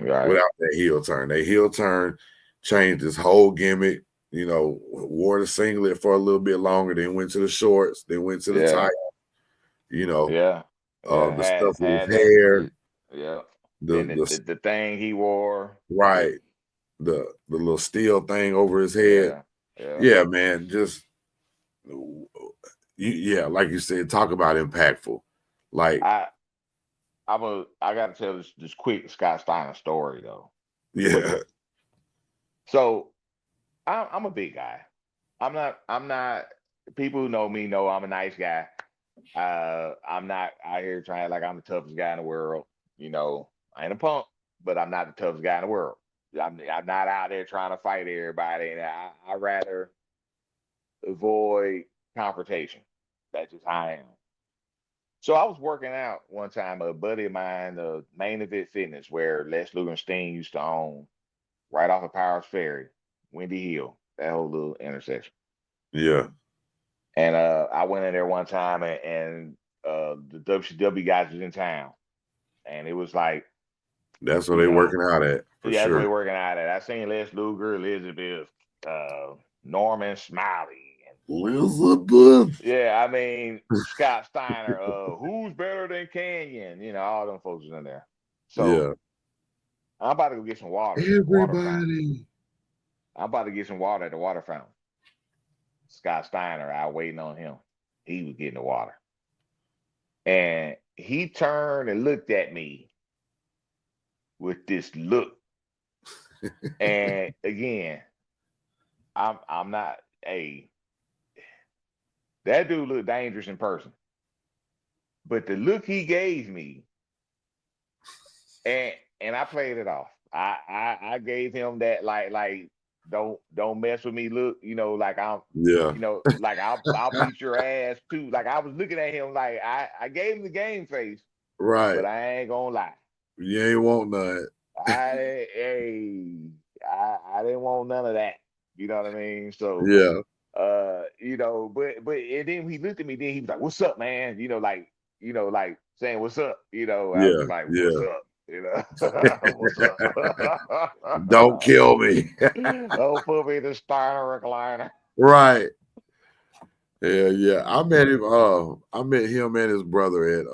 Speaker 2: Right.
Speaker 3: Without that heel turn. That heel turn changed his whole gimmick. You know, wore the singlet for a little bit longer, then went to the shorts, then went to the tight. You know,
Speaker 2: Yeah. Yeah.
Speaker 3: the stuff with
Speaker 2: Had
Speaker 3: his
Speaker 2: that.
Speaker 3: hair,
Speaker 2: Yeah. Then
Speaker 3: the
Speaker 2: the thing he wore.
Speaker 3: right, the little steel thing over his head.
Speaker 2: Yeah. Yeah.
Speaker 3: Yeah, man, just like you said, talk about impactful. Like,
Speaker 2: I gotta tell this quick Scott Steiner story though.
Speaker 3: yeah,
Speaker 2: Quickly. So I'm a big guy. I'm not people who know me know I'm a nice guy. I'm not out here trying like I'm the toughest guy in the world. You know, I ain't a punk, but I'm not the toughest guy in the world. I'm not out there trying to fight everybody, and I rather avoid confrontation. That's just how I am. So I was working out one time. A buddy of mine, Main Event Fitness, where Les Luger and Steen used to own, right off of Powers Ferry, Windy Hill, that whole little intersection.
Speaker 3: yeah.
Speaker 2: And I went in there one time, and the WCW guys was in town, and it was like,
Speaker 3: That's what they working out at for
Speaker 2: yeah, that's what
Speaker 3: sure.
Speaker 2: they working out at. I seen Les Luger, Elizabeth, Norman Smiley, and
Speaker 3: Elizabeth.
Speaker 2: yeah, I mean Scott Steiner. Who's better than Canyon? You know, all them folks was in there. So
Speaker 3: Yeah.
Speaker 2: I'm about to go get some water at the water fountain.
Speaker 3: Everybody.
Speaker 2: I'm about to get some water at the water fountain. Scott Steiner, I waiting on him. He was getting the water. And he turned and looked at me with this look. And again, I'm not. Hey, that dude looked dangerous in person, but the look he gave me, and I played it off. I gave him that like don't mess with me. Look, like I'm,
Speaker 3: Yeah,
Speaker 2: like I'll beat your ass too. Like I was looking at him like I gave him the game face,
Speaker 3: right.
Speaker 2: but I ain't gonna lie.
Speaker 3: You ain't want none.
Speaker 2: I hey I didn't want none of that. You know what I mean? So
Speaker 3: Yeah,
Speaker 2: but and then he looked at me, then he was like, "What's up, man?" Like saying what's up, I was
Speaker 3: yeah,
Speaker 2: just like, "What's
Speaker 3: yeah.
Speaker 2: up?" What's
Speaker 3: Don't
Speaker 2: up?
Speaker 3: kill me.
Speaker 2: Don't put me in the starter recliner.
Speaker 3: Right. Yeah, yeah. I met him and his brother at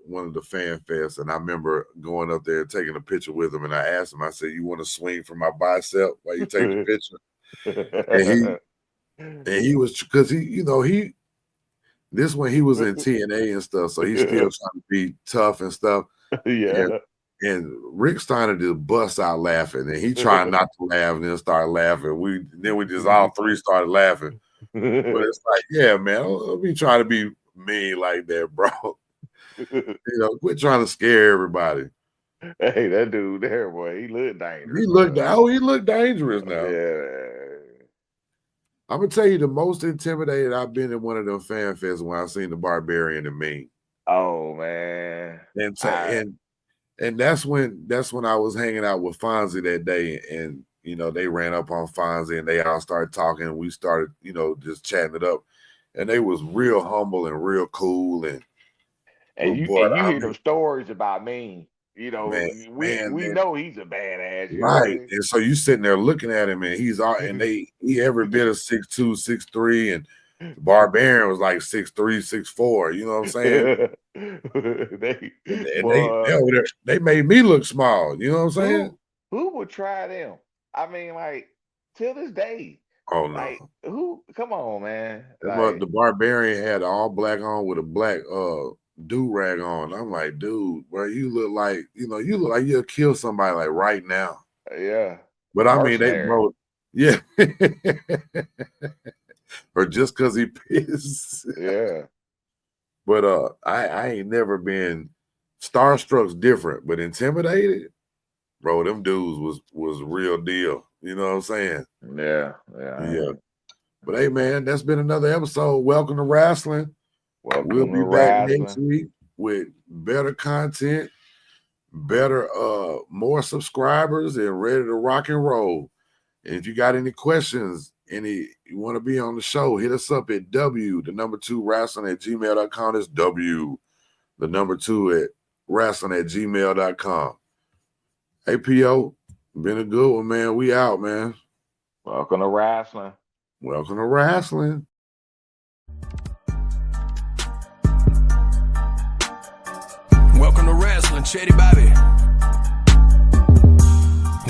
Speaker 3: one of the fan fests, and I remember going up there and taking a picture with him. And I asked him, I said, "You want to swing from my bicep while you take the picture?" And he was, because he this when he was in TNA and stuff, so he's still trying to be tough and stuff. And
Speaker 2: Yeah.
Speaker 3: and Rick Steiner just bust out laughing, and he tried not to laugh, and then started laughing. We just all three started laughing. But it's like, yeah, man, don't be trying to be mean like that, bro. Quit trying to scare everybody.
Speaker 2: Hey, that dude there, boy, he looked dangerous,
Speaker 3: He
Speaker 2: bro.
Speaker 3: looked dangerous now.
Speaker 2: Yeah.
Speaker 3: I'm gonna tell you, the most intimidated I've been in one of them fan fests when I seen the Barbarian and Mean.
Speaker 2: Oh man.
Speaker 3: And
Speaker 2: I
Speaker 3: and that's when I was hanging out with Fonzie that day, and they ran up on Fonzie and they all started talking, and we started, just chatting it up. And they was real humble and real cool. And
Speaker 2: and you
Speaker 3: boy,
Speaker 2: and you
Speaker 3: I
Speaker 2: hear
Speaker 3: mean,
Speaker 2: them stories about me.
Speaker 3: man,
Speaker 2: We know he's a badass. You know what I
Speaker 3: right.
Speaker 2: mean?
Speaker 3: And so you sitting there looking at him, and he every bit of 6'2", 6'3", and the Barbarian was like 6'3", 6'4". You know what I'm saying? And they
Speaker 2: Boy,
Speaker 3: over there, they made me look small. You know what I'm saying?
Speaker 2: who would try them? I mean, like till this day,
Speaker 3: Oh
Speaker 2: like
Speaker 3: no.
Speaker 2: who? Come on, man.
Speaker 3: But
Speaker 2: Like
Speaker 3: the Barbarian had all black on with a black do-rag on. I'm like, dude, bro, you look like, you'll kill somebody like right now.
Speaker 2: yeah,
Speaker 3: But
Speaker 2: a
Speaker 3: I mean, they
Speaker 2: mercenary.
Speaker 3: bro, yeah. Or just because he pissed.
Speaker 2: Yeah.
Speaker 3: But I ain't never been starstruck's different, but intimidated, bro. Them dudes was real deal. You know what I'm saying?
Speaker 2: Yeah,
Speaker 3: Yeah.
Speaker 2: yeah.
Speaker 3: But hey, man, that's been another episode. Welcome to Wrasslin'. We'll
Speaker 2: Welcome to
Speaker 3: be back next
Speaker 2: wrestling.
Speaker 3: week with better content, better more subscribers, and ready to rock and roll. And if you got any questions, you want to be on the show, hit us up at wrasslin@gmail.com. That's W2 wrasslin@gmail.com. Hey, P.O., been a good one, man. We out, man.
Speaker 2: Welcome to wrestling.
Speaker 3: Welcome to Wrasslin'.
Speaker 1: Welcome to Wrasslin', Chetty Bobby.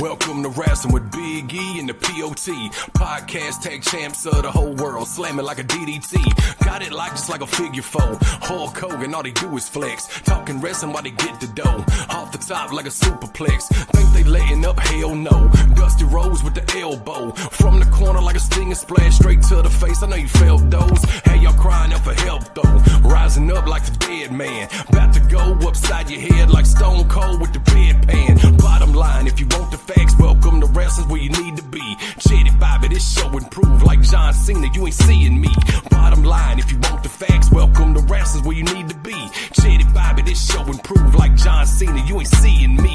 Speaker 1: Welcome to Wrasslin' with Big E and the POT. Podcast tag champs of the whole world, slamming like a DDT. Got it like just like a figure four. Hulk Hogan, all they do is flex. Talking wrestling while they get the dough. Off the top like a superplex. Think they letting up? Hell no. Dusty Rose with the elbow. From the corner like a stinging splash. Straight to the face, I know you felt those. Hey, y'all crying out for help though. Rising up like the dead man. About to go upside your head like Stone Cold with the bedpan. Bottom line, if you want the facts, welcome to wrestling where you need to be. Chetty Bobby, this show improved like John Cena, you ain't seeing me. Bottom line, if you want the facts, welcome to wrestling where you need to be. Chetty Bobby, this show improved like John Cena, you ain't seeing me.